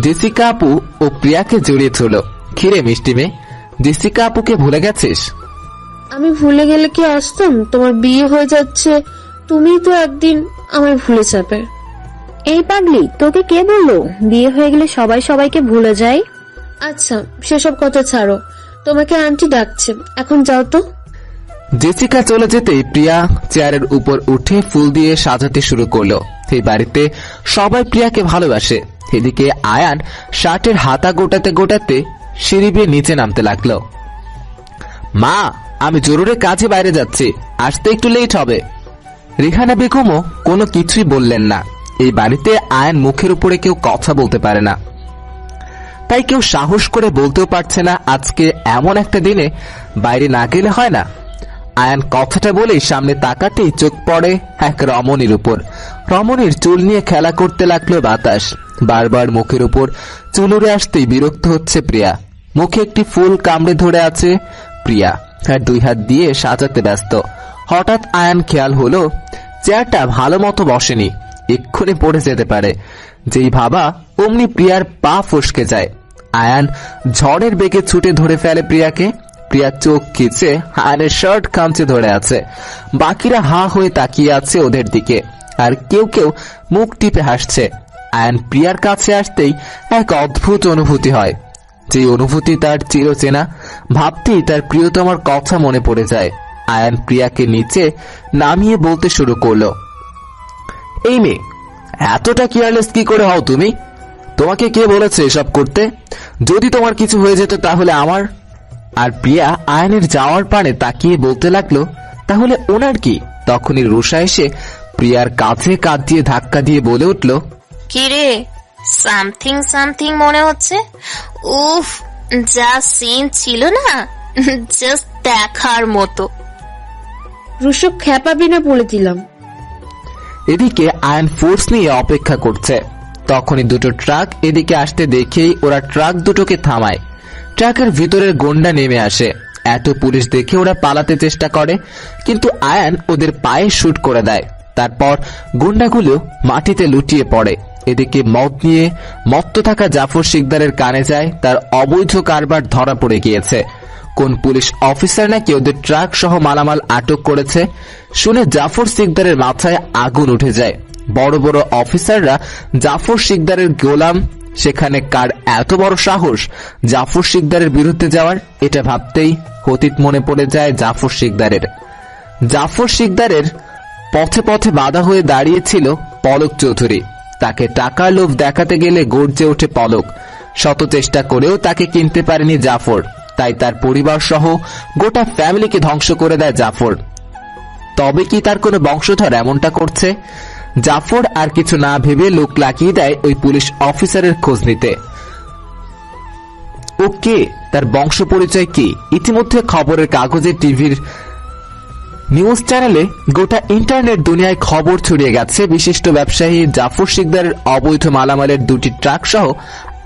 [SPEAKER 2] জেসিকা আপু ও প্রিয়াকে জড়িয়ে ধরল। খিরে মিষ্টি মেয়ে, জেসিকা আপুকে ভুলে গেছিস?
[SPEAKER 1] আমি ভুলে গেলে কি আসতাম? তোমার বিয়ে হয়ে যাচ্ছে, তুমি তো একদিন আমায় ভুলে যাবে।
[SPEAKER 9] এই পাগলি, তোকে কে বললো বিয়ে হয়ে গেলে সবাই সবাইকে ভুলে যায়?
[SPEAKER 1] আচ্ছা, সেসব কথা ছাড়ো। তোমাকে আন্টি ডাকছে, এখন যাও তো।
[SPEAKER 2] জেসিকা চলে যেতেই প্রিয়া চেয়ারের উপর উঠে ফুল দিয়ে সাজাতে শুরু করলো। এই বাড়িতে সবাই প্রিয়াকে ভালোবাসে। এদিকে আয়ান শার্টের হাতা গোটাতে গোটাতে সিঁড়ি বেয়ে নিচে নামতে লাগলো। মা, আমি জরুরি কাজে বাইরে যাচ্ছি, আসতে একটু লেট হবে। রিহানা বেগমও কোনো কিছুই বললেন না। এই বাড়িতে আয়ান মুখের উপরে কেউ কথা বলতে পারে না, তাই কেউ সাহস করে বলতেও পারছে না আজকে এমন একটা দিনে বাইরে না গেলে হয় না। আয়ান কথাটা বলেই সামনে তাকাতেই চোখ পড়ে এক রমণীর উপর। রমণীর চুল নিয়ে খেলা করতে লাগলো বাতাস। বারবার মুখের উপর চুল উড়ে আসতেই বিরক্ত হচ্ছে প্রিয়া। মুখে একটি ফুল কামড়ে ধরে আছে প্রিয়া, আর 2 হাত দিয়ে সাজাতে ব্যস্ত। হঠাৎ আয়ান খেয়াল হলো চেয়ারটা ভালো মতো বসেনি, এক্ষুনি পড়ে যেতে পারে। যেই ভাবা অমনি প্রিয়ার পা ফসকে যায়। আয়ান ঝড়ের বেগে ছুটে ধরে ফেলে প্রিয়াকে। প্রিয়া চোখ খিচে আয়ানের শার্ট খামচে ধরে আছে। বাকিরা হা হয়ে তাকিয়ে আছে ওদের দিকে, আর কেউ কেউ মুখ টিপে হাসছে। আয়ান প্রিয়ার কাছে আসতেই এক অদ্ভুত অনুভূতি হয়, যে অনুভূতি তার চিরচেনা। ভাবতেই তার প্রিয়তমার কথা মনে পড়ে যায়। আয়ান প্রিয়াকে নিচে নামিয়ে বলতে শুরু করলো, এই মেয়ে, এতটা কেয়ারলেস কি করে হও তুমি? তোমাকে কে বলেছে এসব করতে? যদি তোমার কিছু হয়ে যেত তাহলে আমার। আর প্রিয়া আয়ানের যাওয়ার পানে তাকিয়ে বলতে লাগলো, তাহলে ওনার কি? তখনই রুষা এসে প্রিয়ার কাঁধে কাঁধ দিয়ে ধাক্কা দিয়ে বলে উঠল,
[SPEAKER 6] কি রে, সামথিং সামথিং মনে হচ্ছে। উফ, যা সিন ছিল না, জাস্ট দেখার মতো।
[SPEAKER 1] রুশো খেপাবি না বলে দিলাম।
[SPEAKER 2] এদিকে আয়ান ফোর্স নিয়ে অপেক্ষা করছে। তখনই 2টো ট্রাক এদিকে আসতে দেখেই ওরা ট্রাক দুটোকে থামায়। ট্রাকের ভিতরের গন্ডা নেমে আসে। এত পুলিশ দেখে ওরা পালাতে চেষ্টা করে, কিন্তু আয়ান ওদের পায়ে শুট করে দেয়। তারপর গুন্ডাগুলো মাটিতে লুটিয়ে পড়ে। এদিকে মদ নিয়ে মত্ত থাকা জাফর শিকদারের কানে যায় তার অবৈধ কারবার ধরা পড়ে গিয়েছে। কোন পুলিশ অফিসার নাকি ওদের ট্রাক সহ মালামাল আটক করেছে। শুনে জাফর শিকদারের মাথায় আগুন উঠে যায়। বড় বড় অফিসাররা জাফর শিকদারের গোলাম, সেখানে কার এত বড় সাহস জাফর শিকদারের বিরুদ্ধে যাওয়ার? এটা ভাবতেই অতীত মনে পড়ে যায় জাফর শিকদারের। জাফর শিকদারের পথে পথে বাধা হয়ে দাঁড়িয়েছিল পলক চৌধুরী। তাকে টাকার লোভ দেখাতে গেলে গর্জে ওঠে পলক। শত চেষ্টা করেও তাকে কিনতে পারেনি জাফর, তাই তার পরিবার সহ গোটা ফ্যামিলিকে ধ্বংস করে দেয় জাফর। তবে কি তার কোনো বংশধর এমনটা করছে? জাফর আর কিছু না ভেবে লোক লাগিয়ে দেয় ওই পুলিশ অফিসারের খোঁজ নিতে। ও কে, তার বংশ পরিচয় কি? ইতিমধ্যে খবরের কাগজে, টিভির নিউজ চ্যানেলে, গোটা ইন্টারনেট দুনিয়ায় খবর ছড়িয়ে গেছে বিশিষ্ট ব্যবসায়ী জাফর শিকদারের অবৈধ মালামালের 2টি ট্রাক সহ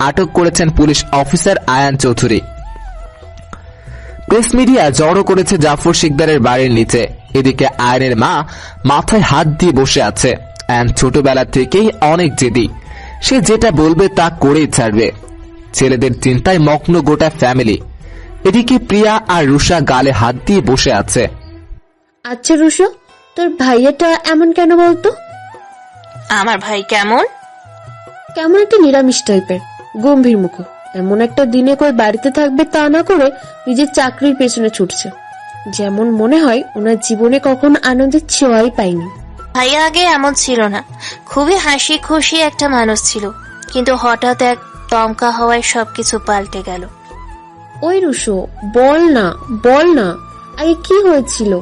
[SPEAKER 2] আটক করেছেন police officer Ayan Chowdhury. Press media জড়ো করেছে জাফর শিকদারের বাড়ির নিচে। এদিকে আয়নের মা মাথায় হাত দিয়ে বসে আছে। আয়ান ছোটবেলা থেকেই অনেক জেদি, সে যেটা বলবে তা করেই ছাড়বে। ছেলেদের চিন্তায় মগ্ন গোটা ফ্যামিলি। এদিকে প্রিয়া আর রুষা গালে হাত দিয়ে বসে আছে।
[SPEAKER 1] আচ্ছা রুষো, তোর ভাইয়াটা এমন কেন বলতো?
[SPEAKER 6] আমার ভাই কেমন?
[SPEAKER 1] কেমন একটা নিরামিষ টাইপের, গম্ভীর মুখ। এমন একটা দিনে কই বাড়িতে থাকবে তা না করে নিজের চাকরির পেছনে ছুটছে। যেমন মনে হয় ওনার জীবনে কখনো আনন্দের ছোঁয়াই পায়নি।
[SPEAKER 6] ভাইয়া আগে এমন ছিল না, খুবই হাসি খুশি একটা মানুষ ছিল, কিন্তু হঠাৎ এক দমকা হওয়ায় সবকিছু পাল্টে গেল।
[SPEAKER 1] ওই রুষো, বল না আগে কি হয়েছিল?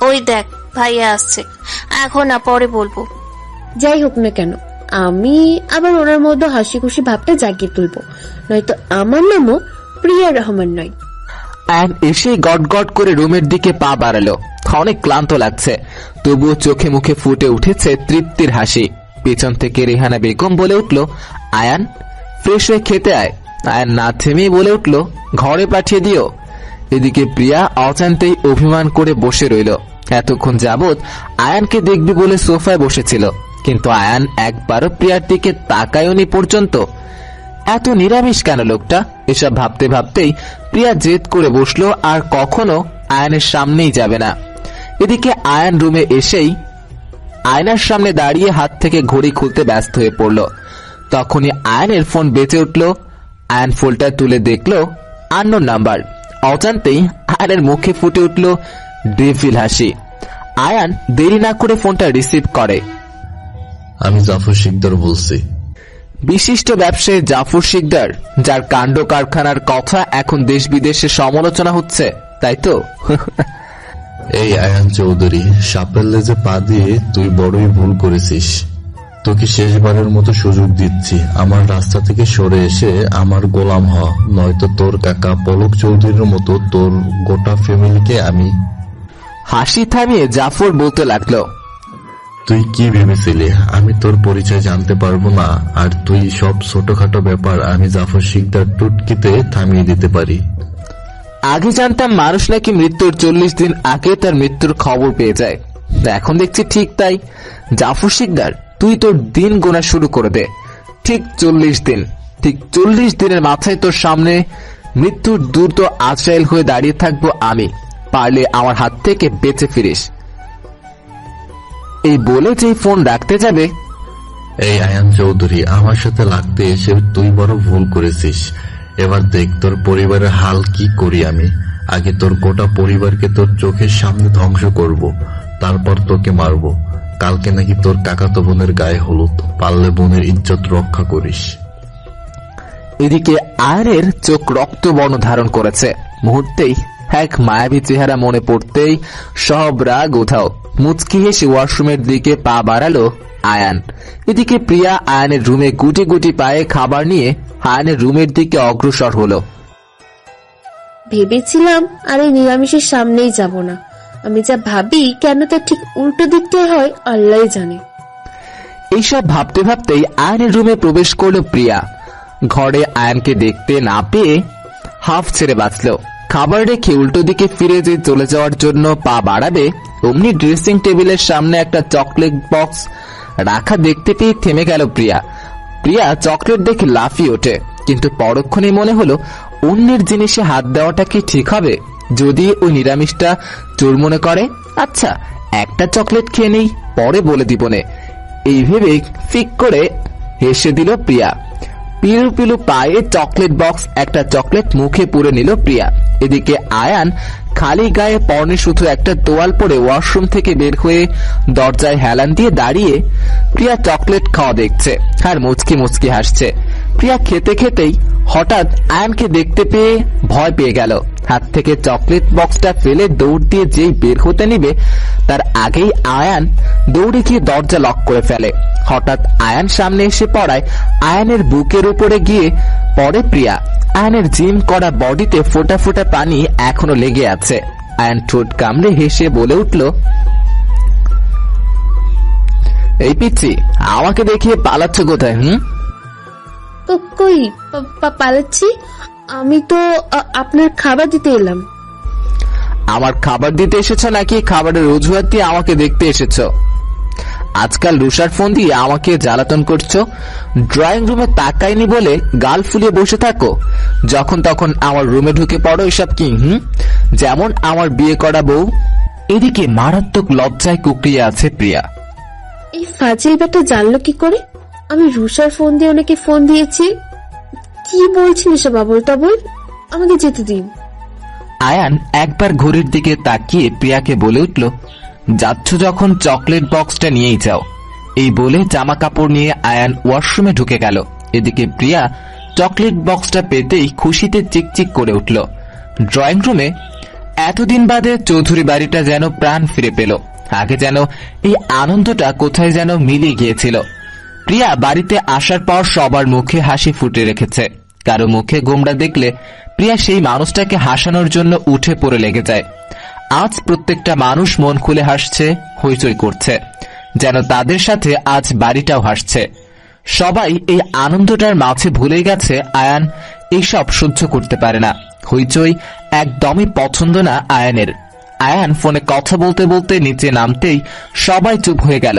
[SPEAKER 6] ওই দেখ ভাইয়া আসছে, এখন না পরে বলবো।
[SPEAKER 1] যাই হোক না কেন, আমি আবার ওনার মধ্যে হাসি খুশি ভাবটা জাগিয়ে তুলবো, নয়তো আমার নামও প্রিয়া রহমান নয়।
[SPEAKER 2] আয়ান এসে গট করে রুমের দিকে পা বাড়ালো। অনেক ক্লান্ত লাগছে, তবুও চোখে মুখে ফুটে উঠেছে তৃপ্তির হাসি। পেছন থেকে রেহানা বেগম বলে উঠল, আয়ান ফ্রেশ হয়ে খেতে আয়। আয়ান না থেমেই বলে উঠল, ঘরে পাঠিয়ে দিও। এদিকে প্রিয়া অজান্তেই অভিমান করে বসে রইল। এতক্ষণ যাবৎ আয়ানকে দেখবে বলে সোফায় বসেছিল, কিন্তু আয়ান একবারও প্রিয়ার দিকে তাকায়নি পর্যন্ত। এত নিরামিষ কেন লোকটা? এসব ভাবতে ভাবতেই প্রিয়া জেদ করে বসলো আর কখনো আয়ানের সামনেই যাবে না। এদিকে আয়ান রুমে এসেই আয়নার সামনে দাঁড়িয়ে হাত থেকে ঘড়ি খুলতে ব্যস্ত হয়ে পড়ল। তখনই আয়ানের ফোন বেজে উঠল। আয়ান ফোনটা তুলে দেখলো আননোন নাম্বার। অজান্তেই আয়ানের মুখে ফুটে উঠল ডেভিল হাসি। আয়ান দেরি না করে ফোনটা রিসিভ করে।
[SPEAKER 7] আমি জাফর শিকদার বলছি।
[SPEAKER 2] বিশিষ্ট ব্যবসায়ী জাফর শিকদার, যার কাণ্ড কারখানার কথা এখন দেশ বিদেশে সমালোচনা হচ্ছে, তাই তো?
[SPEAKER 7] এই আয়ান চৌধুরী, সাপের লেজে পা দিয়ে তুই বড়ই ভুল করেছিস। তোকে শেষবারের মতো সুযোগ দিচ্ছি, আমার রাস্তা থেকে সরে এসে আমার গোলাম হ, নয়তো তোর কাকা পলক চৌধুরীর মতো তোর গোটা ফ্যামিলিকে আমি।
[SPEAKER 2] হাসি থামিয়ে জাফর বলতে লাগলো,
[SPEAKER 7] তুই কি ভেবেছিলি আমি তোর পরিচয় জানতে পারবো না? আর তুই সব ছোটখাটো ব্যাপার আমি জাফর শিকদার টুটকিতে থামিয়ে দিতে পারি।
[SPEAKER 2] আগে জানতাম মানুষ নাকি মৃত্যুর 40 দিন আগে তার মৃত্যুর খবর পেয়ে যায়, এখন দেখছি ঠিক তাই। জাফর শিকদার, তুই তোর দিন গোনা শুরু করে দে। ঠিক 40 দিন, ঠিক 40 দিনের মাথায় তোর সামনে মৃত্যুর দ্রুত আজরাইল হয়ে দাঁড়িয়ে থাকবো আমি। পারলে আমার হাত থেকে বেঁচে ফিরিস। এই বলে যে ফোন রাখতে যাবে,
[SPEAKER 7] এই আয়ান চৌধুরী, আমার সাথে লাগতে এসে তুই বড় ভুল করেছিস। এবার দেখ তোর পরিবারের হাল কি করি আমি। আগে তোর গোটা পরিবারকে তোর চোখের সামনে ধ্বংস করব, তারপর তোকে মারবো। কালকে নাকি তোর কাকাতো বোনের গায়ে হলুদ, পারলে বোনের ইজ্জত রক্ষা করিস।
[SPEAKER 2] এদিকে আয়নের চোখ রক্তবর্ণ ধারণ করেছে। মুহূর্তেই এক মায়াবী চেহারা মনে পড়তেই সব রাগ উধাও। মুচকি হেসে ওয়াশরুমের দিকে পা বাড়ালো আয়ান। এদিকে প্রিয়া আয়ানের রুমে গুটি গুটি পায়ে খাবার নিয়ে আয়ানের রুমের দিকে অগ্রসর হলো।
[SPEAKER 1] ভেবেছিলাম আর এই নিরামিষের সামনেই যাব না। আমি যা ভাবি কেন তা ঠিক উল্টো দিকটাই হয়, আল্লাহই জানে।
[SPEAKER 2] এইসব ভাবতে ভাবতেই আয়ানের রুমে প্রবেশ করলো প্রিয়া। ঘরে আয়ানকে দেখতে না পেয়ে হাফ ছেড়ে বাঁচল। খাবার রেখে উল্টো দিকে ফিরে যে চলে যাওয়ার জন্য পা বাড়াবে, অমনি ড্রেসিং টেবিলের সামনে একটা চকলেট বক্স রাখা দেখতে পেয়ে থেমে গেল প্রিয়া। প্রিয়া চকলেট দেখে লাফিয়ে ওঠে, কিন্তু পরক্ষণে মনে হলো অন্যের জিনিসে হাত দেওয়াটা কি ঠিক হবে? যদি ওই নিরামিষটা চোর মনে করে, আচ্ছা একটা চকলেট খেয়ে নেই, পরে বলে দিবনে। এই ভেবে ফিক করে হেসে দিল প্রিয়া। পিলু পিলু পায়ে চকলেট বক্স, একটা চকলেট মুখে পুরে নিল প্রিয়া। এদিকে আয়ান খালি গায়ে পরনে শুধু একটা তোয়াল পরে ওয়াশরুম থেকে বের হয়ে দরজায় হেলান দিয়ে দাঁড়িয়ে প্রিয়া চকলেট খাওয়া দেখছে আর মুচকি মুচকি হাসছে। প্রিয়া খেতে খেতেই হঠাৎ আয়ানকে দেখতে পেয়ে ভয় পেয়ে গেল। হাত থেকে চকলেট বক্সটা ফেলে দৌড় দিয়ে যেই বের হতে নিবে তার আগেই আয়ান দৌড়ে গিয়ে দরজা লক করে ফেলে। হঠাৎ আয়ান সামনে এসে পড়ায় আয়ানের বুকের উপরে গিয়ে পড়ে প্রিয়া। আয়ানের জিম করা বডিতে ফোঁটা ফোঁটা পানি এখনো লেগে আছে। আয়ান ঠোঁট কামড়ে হেসে বলে উঠল, এই পিচ্ছি, আমাকে দেখিয়ে পালাচ্ছ কোথায়?
[SPEAKER 1] কই পালাচ্ছি? আমি তো আপনার খাবার দিতে এলাম।
[SPEAKER 2] আমার খাবার দিতে এসেছো নাকি খাবারের অজুহাত দিয়ে আমাকে দেখতে এসেছো? আজকাল রুষার ফোন দিয়ে আমাকে জ্বালাতন করছো। ড্রয়িং রুমে তাকাইনি বলে গাল ফুলিয়ে বসে থাকো, যখন তখন আমার রুমে ঢুকে পড়ো। এসব কি যেমন আমার বিয়ে করা বউ? এদিকে মারাত্মক লজ্জায় কুকড়িয়ে আছে প্রিয়া।
[SPEAKER 1] এই ফাজিল ব্যাটা জানলো কি করে আমি রুষার ফোন দিয়ে ওনাকে ফোন দিয়েছি? কি বলছেন এসব আবল তাবল? আমাকে যেতে দিন।
[SPEAKER 2] আয়ান একবার ঘড়ির দিকে তাকিয়ে প্রিয়াকে বলে উঠল, যাচ্ছ যখন চকলেট বক্সটা নিয়েই যাও। এই বলে জামা কাপড় নিয়ে আয়ান ওয়াশরুমে ঢুকে গেল। এদিকে প্রিয়া চকলেট বক্সটা পেতেই খুশিতে চিকচিক করে উঠল। ড্রয়িং রুমে এতদিন বাদে চৌধুরী বাড়িটা যেন প্রাণ ফিরে পেল। আগে যেন এই আনন্দটা কোথায় যেন মিলিয়ে গিয়েছিল। প্রিয়া বাড়িতে আসার পর সবার মুখে হাসি ফুটে রেখেছে। কারো মুখে গোমড়া দেখলে প্রিয়া সেই মানুষটাকে হাসানোর জন্য উঠে পড়ে লেগে যায়। আজ প্রত্যেকটা মানুষ মন খুলে হাসছে, হইচই করছে, যেন তাদের সাথে আজ বাড়িটাও হাসছে। সবাই এই আনন্দটার মাঝে ভুলে গেছে আয়ান এইসব সহ্য করতে পারে না। হইচই একদমই পছন্দ না আয়ানের। আয়ান ফোনে কথা বলতে বলতে নিচে নামতেই সবাই চুপ হয়ে গেল।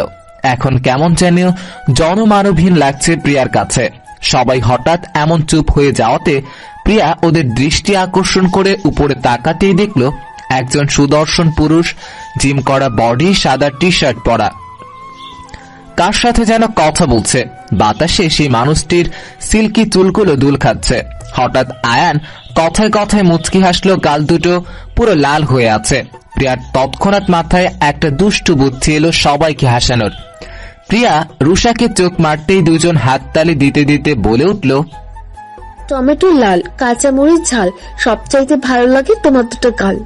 [SPEAKER 2] এখন কেমন যেন জনমানবহীন লাগছে প্রিয়ার কাছে। সবাই হঠাৎ এমন চুপ হয়ে যাওয়াতে প্রিয়া ওদের দৃষ্টি আকর্ষণ করে উপরে তাকাতেই দেখল একজন সুদর্শন পুরুষ, জিম করা বডি, সাদা টি শার্ট পরা, কার সাথে যেন কথা বলছে। বাতাসে সেই মানুষটির সিল্কি চুলগুলো দুল খাচ্ছে। হঠাৎ আয়ান কথায় কথায় মুচকি হাসলো, গাল দুটো পুরো লাল হয়ে আছে। প্রিয়ার তৎক্ষণাৎ মাথায় একটা দুষ্টু বুদ্ধি এলো সবাইকে হাসানোর। প্রিয়া রুষাকে চোখ মারতেই দুজন হাততালি দিতে দিতে বলে উঠল,
[SPEAKER 1] টমেটো লাল, কাঁচামরিচ ঝাল, সবচাইতে ভালো লাগে তোমার দুটো গাল।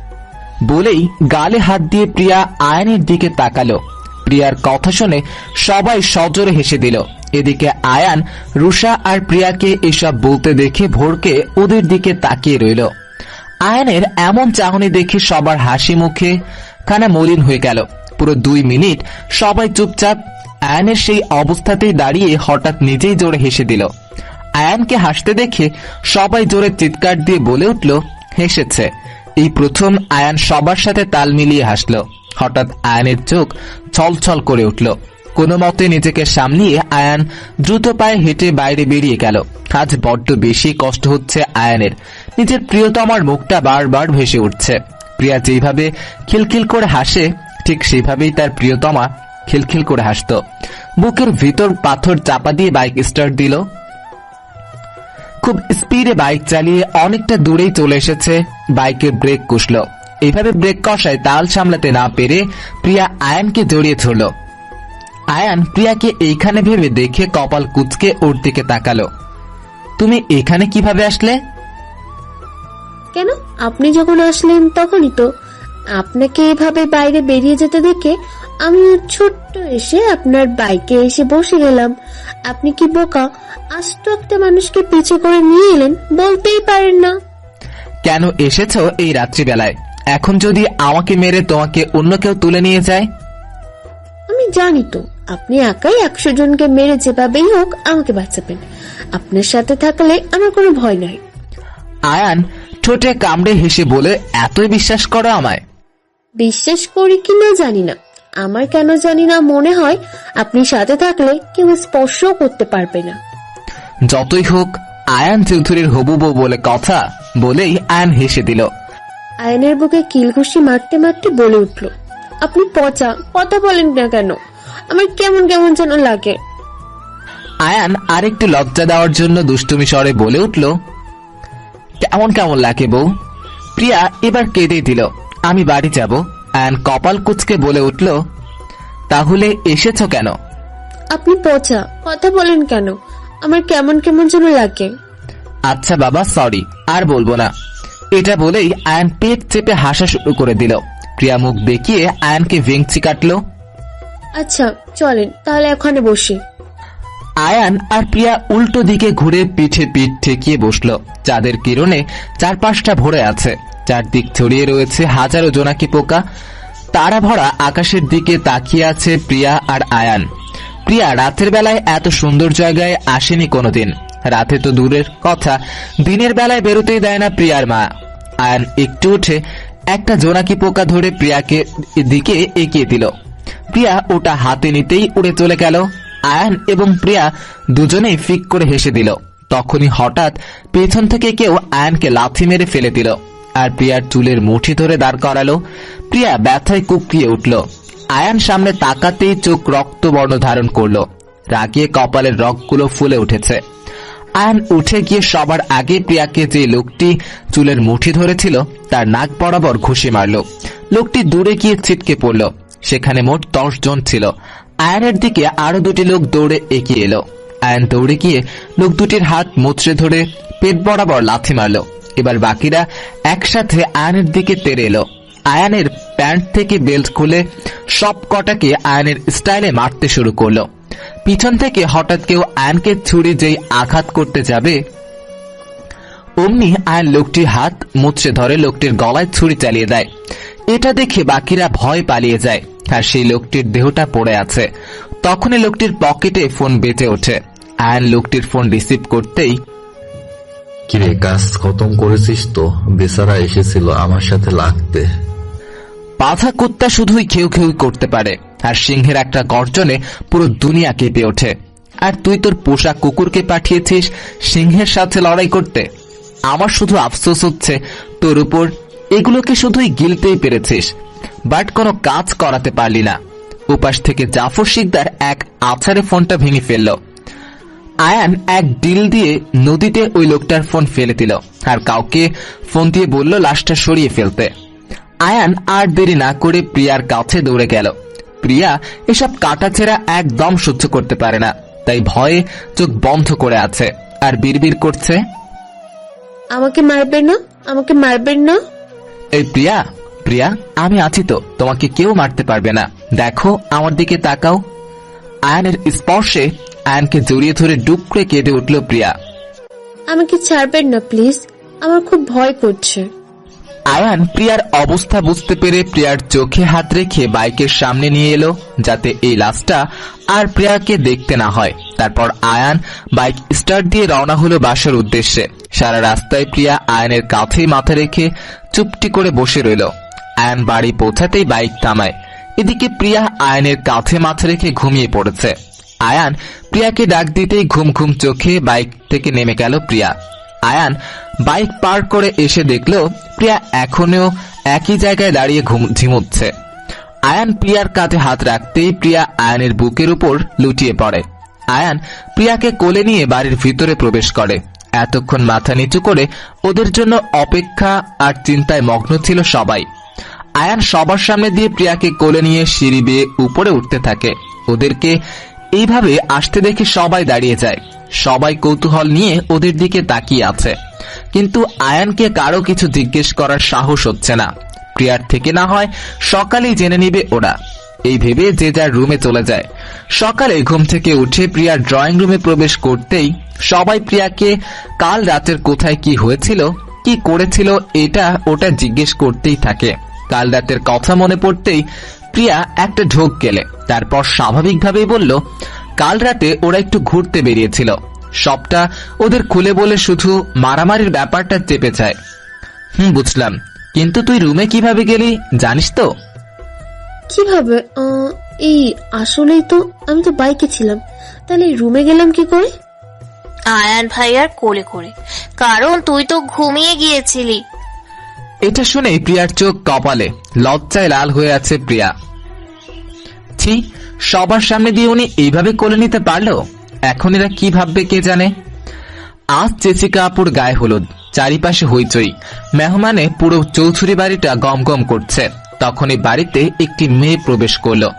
[SPEAKER 2] বলেই গালে হাত দিয়ে প্রিয়া আয়ানের দিকে তাকালো। প্রিয়ার কথা শুনে সবাই সজোরে হেসে দিল। এদিকে আয়ান রুষা আর প্রিয়াকে এসব বলতে দেখে ভোরকে ওদের দিকে তাকিয়ে রইল। আয়ানের এমন চাহনি দেখে সবার হাসি মুখে খানা মলিন হয়ে গেল। পুরো 2 মিনিট সবাই চুপচাপ। আয়ানের সেই অবস্থাতেই দাঁড়িয়ে হঠাৎ নিজেই জোরে হেসে দিল। আয়ানকে হাসতে দেখে সবাই জোরে চিৎকার দিয়ে বলে উঠল, হেসেছে। এই প্রথম আয়ান সবার সাথে তাল মিলিয়ে হাসল। হঠাৎ আয়ানের চোখ ছলছল করে উঠল। কোনো মতে নিজেকে সামলিয়ে আয়ান দ্রুত পায়ে হেঁটে বাইরে বেরিয়ে গেল। আজ বড্ড বেশি কষ্ট হচ্ছে আয়ানের। নিজের প্রিয়তমার মুখটা বারবার ভেসে উঠছে। প্রিয়া যেভাবে খিলখিল করে হাসে ঠিক সেভাবেই তার প্রিয়তমা খিলখিল করে হাসত। বুকের ভিতর পাথর চাপা দিয়ে বাইক স্টার্ট দিল। খুব স্পিডে বাইক চালিয়ে অনেকটা দূরেই চলে এসেছে। বাইকের ব্রেক কষল। এইভাবে ব্রেক কষায় তাল সামলাতে না পেরে প্রিয়া আয়ানকে জড়িয়ে ধরল। আয়ান প্রিয়াকে এইখানে ভেবে দেখে কপাল কুঁচকে ওর দিকে তাকালো। তুমি এখানে কিভাবে আসলে?
[SPEAKER 1] কেন, আপনি যখন আসলেন তখনই তো। আপনাকে এভাবে বাইরে বেরিয়ে যেতে দেখে আমি ছোট্ট এসে আপনার বাইকে এসে বসে গেলাম। আপনি কি বোকা? আস্ত একটা মানুষকে পিছে করে নিয়ে এলেন, বলতেই পারেন না।
[SPEAKER 2] কেন এসেছো এই রাত্রিবেলায়? এখন যদি আমাকে মেরে তোমাকে অন্য কেউ তুলে নিয়ে যায়?
[SPEAKER 1] আমি জানি তো আপনি একাই 100 জনকে মেরে যেভাবেই হোক আমাকে বাঁচাবেন। আপনার সাথে থাকলে আমার কোনো ভয় নাই।
[SPEAKER 2] আয়ান ঠোঁটে কামড়ে হেসে বলে, এতই বিশ্বাস করো আমায়?
[SPEAKER 1] বিশ্বাস করি কিনা জানি না, আমার কেন জানি না মনে হয় আপনি সাথে থাকলে কেউ স্পর্শ করতে পারবে না।
[SPEAKER 2] যতই হোক আয়ান চৌধুরীর হবু বউ বলে কথা বলেই আয়ান হেসে দিল।
[SPEAKER 1] আয়নের বুকে কিলঘুষি মারতে মারতে বলে উঠল, আপনি পচা, কথা বলেন না কেন? আমার কেমন কেমন যেন লাগে।
[SPEAKER 2] আয়ান আরেকটু লজ্জা দেওয়ার জন্য দুষ্টুমি স্বরে বলে উঠল, কেমন কেমন লাগে বউ? প্রিয়া এবার কেঁদে দিল। আমি বাড়ি যাব। আয়ান কপাল কুঁচকে বলে উঠল, তাহলে এসেছো কেন?
[SPEAKER 1] আপনি পচা, কথা বলেন কেন? আমার কেমন কেমন যেন লাগে।
[SPEAKER 2] আচ্ছা বাবা, সরি, আর বলবো না। এটা বলেই আয়ান পেট চেপে হাসা শুরু করে দিল। প্রিয়া মুখ বেঁকিয়ে আয়ানকে ভেঙচি কাটলো।
[SPEAKER 1] আচ্ছা চলেন তাহলে ওখানে বসি।
[SPEAKER 2] আয়ান আর প্রিয়া উল্টো দিকে ঘুরে পিঠে পিঠ ঠেকিয়ে বসলো। চাঁদের কিরণে চারপাশটা ভরে আছে, চারদিক ছড়িয়ে রয়েছে হাজারো জোনাকি পোকা। তারা ভরা আকাশের দিকে তাকিয়ে আছে প্রিয়া আর আয়ান। প্রিয়া রাতের বেলায় এত সুন্দর জায়গায় আসেনি কোনোদিন। রাতে তো দূরের কথা, দিনের বেলায় বেরোতেই দেয় না প্রিয়ার মা। আয়ান একটু উঠে একটা জোনাকি পোকা ধরে প্রিয়াকে দিকে এগিয়ে দিল। প্রিয়া ওটা হাতে নিতেই উড়ে চলে গেল। আয়ান এবং প্রিয়া দুজনেই ফিক করে হেসে দিল। তখনই হঠাৎ পেছন থেকে কেউ আয়ানকে লাথি মেরে ফেলে দিল আর প্রিয়ার চুলের মুঠি ধরে দাঁড় করালো। প্রিয়া ব্যথায় কুকরিয়ে উঠল। আয়ান সামনে তাকাতেই চোখ রক্তবর্ণ ধারণ করলো। রাগে কপালের রগগুলো ফুলে উঠেছে। আয়ান উঠে গিয়ে সবার আগে প্রিয়াকে যে লোকটি চুলের মুঠি ধরেছিল তার নাক বরাবর ঘুষি মারল। লোকটি দূরে গিয়ে ছিটকে পড়ল। সেখানে মোট 10 জন ছিল। আয়ানের দিকে আরো 2টি লোক দৌড়ে এগিয়ে এলো। আয়ান দৌড়ে গিয়ে লোক দুটির হাত মুচড়ে ধরে পেট বরাবর লাথি মারল। এবার বাকিরা একসাথে আয়ানের দিকে তেড়ে এলো। আয়ানের প্যান্ট থেকে বেল্ট খুলে সব কটাকে আয়ানের স্টাইলে মারতে শুরু করলো। পিছন থেকে হঠাৎ কেউ আয়ানকে ছুরি যেই আঘাত করতে যাবে অমনি আয়ান লোকটির হাত মুচড়ে ধরে লোকটির গলায় ছুরি চালিয়ে দেয়। এটা দেখে বাকিরা ভয় পালিয়ে যায় আর সেই লোকটির দেহটা পড়ে আছে। তখনই লোকটির পকেটে ফোন বেজে ওঠে। আয়ান লোকটির ফোন রিসিভ করতেই,
[SPEAKER 7] কিরে কাজ খতম করেছিস তো? বেচারা এসেছিল আমার সাথে লাগতে।
[SPEAKER 2] পাথা কুত্তা শুধুই খেউ খেউ করতে পারে আর সিংহের একটা গর্জনে পুরো দুনিয়া কেঁপে ওঠে। আর তুই তোর পোষা কুকুরকে পাঠিয়েছিস সিংহের সাথে লড়াই করতে। আমার শুধু আফসোস হচ্ছে তোর উপর, এগুলোকে শুধুই গিলতেই পেরেছিস, বাট কোনো কাজ করাতে পারলি না। উপাস থেকে জাফর শিকদার এক আছাড়ে ফোনটা ভেঙে ফেলল। আয়ান এক ডিল দিয়ে নদীতে ওই লোকটার ফোন ফেলে দিল আর কাউকে ফোন দিয়ে বলল লাশটা সরিয়ে ফেলতে। আয়ান আর দেরি না করে প্রিয়ার কাছে দৌড়ে গেল। প্রিয়া এসব কাটাছেঁড়া একদম সহ্য করতে পারে না, তাই ভয়ে চোখ বন্ধ করে আছে আর বিড়বিড় করছে,
[SPEAKER 1] আমাকে মারবেন না, আমাকে মারবেন না।
[SPEAKER 2] এই প্রিয়া, প্রিয়া আমি আছি তো, তোমাকে কেউ মারতে পারবে না, দেখো আমার দিকে তাকাও। আয়ানের স্পর্শে আয়ানকে জড়িয়ে ধরে ডুকরে কেঁদে উঠল প্রিয়া।
[SPEAKER 1] আমাকে ছাড়বেন না প্লিজ, আমার খুব ভয় করছে।
[SPEAKER 2] আয়ান প্রিয়ার অবস্থা বুঝতে পেরে প্রিয়ার চোখে হাত রেখে বাইকের সামনে নিয়ে এলো যাতে এই লাশটা আর প্রিয়াকে দেখতে না হয়। তারপর আয়ান বাইক স্টার্ট দিয়ে রওনা হলো বাসার উদ্দেশ্যে। সারা রাস্তায় প্রিয়া আয়ানের কাঁধে মাথা রেখে চুপটি করে বসে রইল। আয়ান বাড়ি পৌঁছাতেই বাইক থামায়। এদিকে প্রিয়া আয়ানের কাঁধে মাথা রেখে ঘুমিয়ে পড়েছে। আয়ান প্রিয়াকে ডাক দিতেই ঘুম ঘুম চোখে বাইক থেকে নেমে গেল প্রিয়া। আয়ান বাইক পার করে এসে দেখল প্রিয়া এখনো একই জায়গায় দাঁড়িয়ে ঝিমুচ্ছে। আয়ান প্রিয়ার কাঁধে হাত রাখতেই প্রিয়া আয়ানের বুকের উপর লুটিয়ে পড়ে। আয়ান প্রিয়াকে কোলে নিয়ে বাড়ির ভিতরে প্রবেশ করে। এতক্ষণ মাথা নিচু করে ওদের জন্য অপেক্ষা আর চিন্তায় মগ্ন ছিল সবাই। আয়ান সবার সামনে দিয়ে প্রিয়াকে কোলে নিয়ে সিঁড়ি বেয়ে উপরে উঠতে থাকে। ওদেরকে এইভাবে আসতে দেখে সবাই দাঁড়িয়ে যায়। সবাই কৌতূহল নিয়ে ওদের দিকে তাকিয়ে আছে, কিন্তু আয়ানকে কারো কিছু জিজ্ঞেস করার সাহস হচ্ছে না। প্রিয়ার থেকে না হয় সকালেই জেনে নিবে ওরা, এই ভেবে যে যার রুমে চলে যায়। সকালে ঘুম থেকে উঠে প্রিয়ার ড্রয়িং রুমে প্রবেশ করতেই সবাই প্রিয়াকে কাল রাতের কোথায় কি হয়েছিল, কি করেছিল, এটা ওটা জিজ্ঞেস করতেই থাকে। কাল রাতের কথা মনে পড়তেই প্রিয়া একটা ঢোক গেলে, তারপর স্বাভাবিকভাবেই বলল কাল রাতে ওরা একটু ঘুরতে বেরিয়েছিল। সবটা ওদের খুলে বলে শুধু মারামারির ব্যাপারটা চেপে চায়। বুঝলাম, কিন্তু তুই রুমে কিভাবে গেলি জানিস তো?
[SPEAKER 1] কিভাবে? এই আসলেই তো আমি তো বাইকে ছিলাম, তাহলে রুমে গেলাম কি করে?
[SPEAKER 6] আয়ান ভাইয়ার কোলে করে, কারণ তুই তো ঘুমিয়ে গিয়েছিলি।
[SPEAKER 2] এটা শুনে প্রিয়ার চোখ কপালে, লজ্জায় লাল হয়ে আছে প্রিয়া। ছি, সবার সামনে দিয়ে উনি এইভাবে কোলে নিতে পারলো? এখন এরা কি ভাববে কে জানে। আজ জেসিকা আপুর গায়ে হলুদ, চারিপাশে হইচই, মেহমানে পুরো চৌধুরী বাড়িটা গম গম করছে। তখনই বাড়িতে একটি মেয়ে প্রবেশ করলো।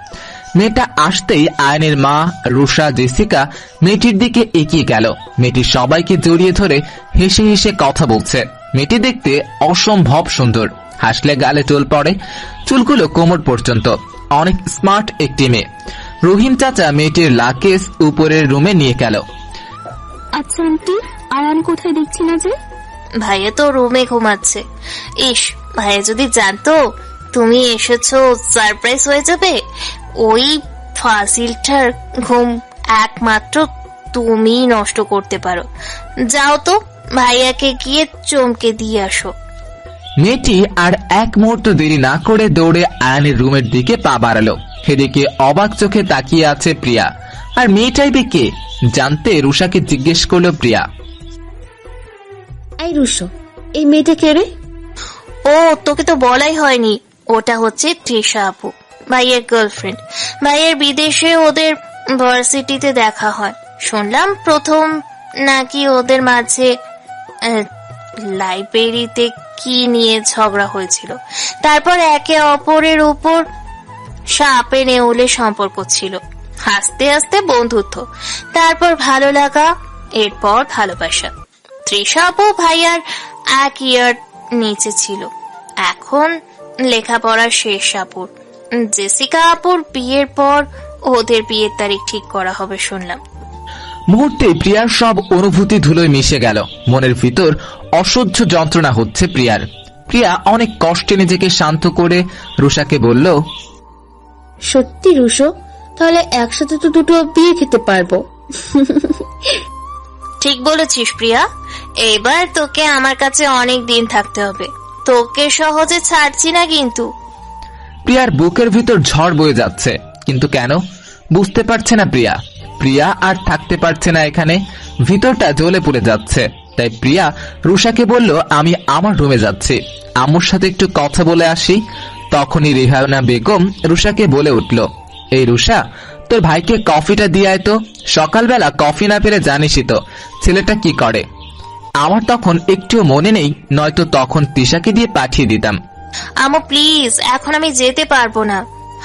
[SPEAKER 2] মেয়েটা আসতেই আয়নের মা রুষা জেসিকা মেয়েটির দিকে এগিয়ে গেল। মেয়েটি সবাইকে জড়িয়ে ধরে হেসে হেসে কথা বলছে। মেয়েটি দেখতে অসম্ভব সুন্দর, হাসলে গালে টোল পড়ে, চুলগুলো কোমর পর্যন্ত, অনেক স্মার্ট একটি মেয়ে। রহিম চাচা মেয়েটির লাকেজ উপরের রুমে নিয়ে গেল।
[SPEAKER 9] আচ্ছা আন্টি, আয়ান কোথায় দেখছি না যে?
[SPEAKER 6] ভাইয়া তো রুমে ঘুমাচ্ছে। ইস, ভাইয়া যদি জানতো তুমি এসেছো সারপ্রাইজ হয়ে যাবে। ওই ফাসিলটার ঘুম একমাত্র তুমি নষ্ট করতে পারো। যাও তো, ভাইয়াকে গিয়ে চমকে দিয়ে আসো।
[SPEAKER 2] মেয়েটি আর এক মুহূর্ত দেরি না করে দৌড়ে আয়ানের রুমের দিকে পা বাড়ালো। এদিকে অবাক চোখে তাকিয়ে আছে প্রিয়া। আর মেয়েটাই বা কে জানতে রুষাকে জিজ্ঞেস করলো প্রিয়া।
[SPEAKER 1] এই রুশো, এই মেয়েটা কে রে?
[SPEAKER 6] ও, তোকে তো বলাই হয়নি, ওটা হচ্ছে তৃষা আপু, ভাইয়ের গার্লফ্রেন্ড। ভাইয়ের বিদেশে ওদের ভার্সিটিতে দেখা হয়। শুনলাম প্রথম নাকি ওদের মাঝে লাইব্রেরিতে কি নিয়ে ঝগড়া হয়েছিল, তারপর একে অপরের উপর সাপে নেউলে সম্পর্ক ছিল, আস্তে আস্তে বন্ধুত্ব, তারপর ভালো লাগা, এরপর ভালোবাসা। তৃষা আপু ভাইয়ার এক ইয়ার নিচে ছিল, এখন লেখাপড়া শেষ আপুর। জেসিকা আপুর বিয়ের পর ওদের বিয়ের তারিখ ঠিক করা হবে শুনলাম।
[SPEAKER 2] মুহূর্তে প্রিয়ার সব অনুভূতি ধুলোয় মিশে গেল। মনের ভিতর অসহ্য যন্ত্রণা হচ্ছে প্রিয়ার। প্রিয়া অনেক কষ্টে নিজেকে শান্ত করে রুষাকে বলল,
[SPEAKER 1] সত্যি রুশো, তাহলে একসাথে তো দুটো বিয়ে খেতে পারবো।
[SPEAKER 6] ঠিক বলেছিস প্রিয়া, এবার তোকে আমার কাছে অনেক দিন থাকতে হবে, তোকে সহজে ছাড়ছি না কিন্তু।
[SPEAKER 2] প্রিয়ার বুকের ভিতর ঝড় বয়ে যাচ্ছে, কিন্তু কেন বুঝতে পারছে না প্রিয়া। প্রিয়া আর থাকতে পারছে না এখানে, ভিতরটা জ্বলে পড়ে যাচ্ছে। তাই প্রিয়া রুষাকে বলল, আমি আমার রুমে যাচ্ছি, আম্মুর সাথে একটু কথা বলে আসি। তখনই রেহানা বেগম রুষাকে বলে উঠল, এই রুষা, তোর ভাইকে কফিটা দিয়ে আয় তো, সকালবেলা কফি না পেলে জানিসই তো ছেলেটা কি করে। আমার তখন একটুও মনে নেই, নয়তো তখন তিশাকে দিয়ে পাঠিয়ে দিতাম।
[SPEAKER 6] আম্মু প্লিজ, এখন আমি যেতে পারবো না,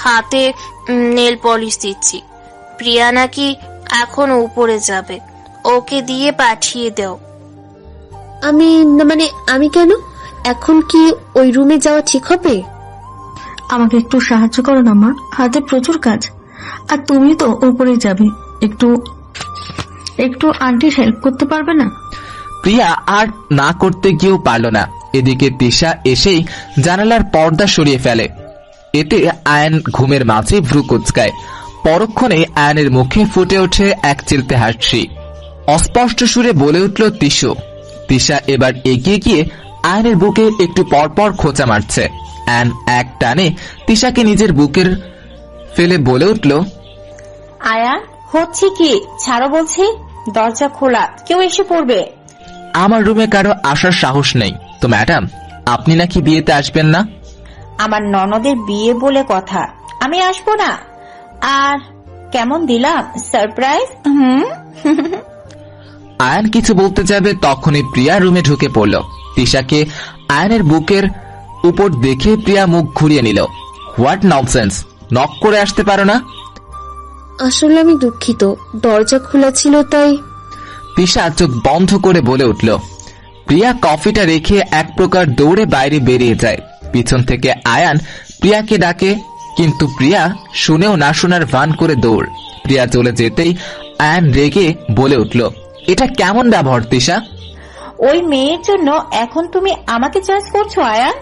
[SPEAKER 6] হাতে নেল পলিশ দিচ্ছি। প্রিয়া নাকি এখন উপরে যাবে, ওকে দিয়ে পাঠিয়ে দাও।
[SPEAKER 1] আমি মানে আমি কেন? এখন কি ওই রুমে যাওয়া ঠিক হবে?
[SPEAKER 10] আমাকে একটু সাহায্য করো না মা, হাতে প্রচুর কাজ। আর তুমি তো উপরে যাবে, একটু একটু আন্টির হেল্প করতে পারবে না?
[SPEAKER 2] প্রিয়া আর না করতে গিয়েও পারল না। এদিকে তিশা এসেই জানালার পর্দা সরিয়ে ফেলে। এতে আয়ান ঘুমের মাঝে ভ্রু কুচকায়। পরক্ষণে আয়ানের মুখে ফুটে ওঠে এক চিলতে হাসি। অস্পষ্ট সুরে বলে উঠল তিশু। তিশা এবার এগিয়ে গিয়ে আয়ানের বুকে একটু পরপর খোঁচা মারছে। আয়ান এক টানে তিশাকে নিজের বুকের ফেলে বলে উঠল,
[SPEAKER 11] আয়ান, হচ্ছে কি? ছাড়ো বলছি, দরজা খোলা, কেউ এসে পড়বে।
[SPEAKER 2] আমার রুমে কারো আসার সাহস নেই। তো ম্যাডাম, আপনি নাকি বিয়েতে আসবেন না?
[SPEAKER 11] আমার ননদের বিয়ে বলে কথা, আমি আসবো না? আর কেমন দিলাম সারপ্রাইজ?
[SPEAKER 2] আয়ান কিছু বলতে যাবে, তখনই প্রিয়া রুমে ঢুকে পড়ল। তিশাকে আয়ানের বুকের উপর দেখে প্রিয়া মুখ ঘুরিয়ে নিল। হোয়াট ননসেন্স, নক করে আসতে পারো না?
[SPEAKER 1] আসলে আমি দুঃখিত, দরজা খোলা ছিল তাই।
[SPEAKER 2] তিশা চোখ বন্ধ করে বলে উঠল। প্রিয়া কফিটা রেখে এক প্রকার দৌড়ে বাইরে বেরিয়ে যায়। পিছন থেকে আয়ান প্রিয়াকে ডাকে, কিন্তু প্রিয়া শুনেও না শোনার ভান করে দৌড়। প্রিয়া চলে যেতেই আয়ান রেগে বলে উঠল, এটা কেমন ব্যবহার তিশা?
[SPEAKER 11] ওই মেয়ের জন্য এখন তুমি আমাকে চার্জ করছো আয়ান?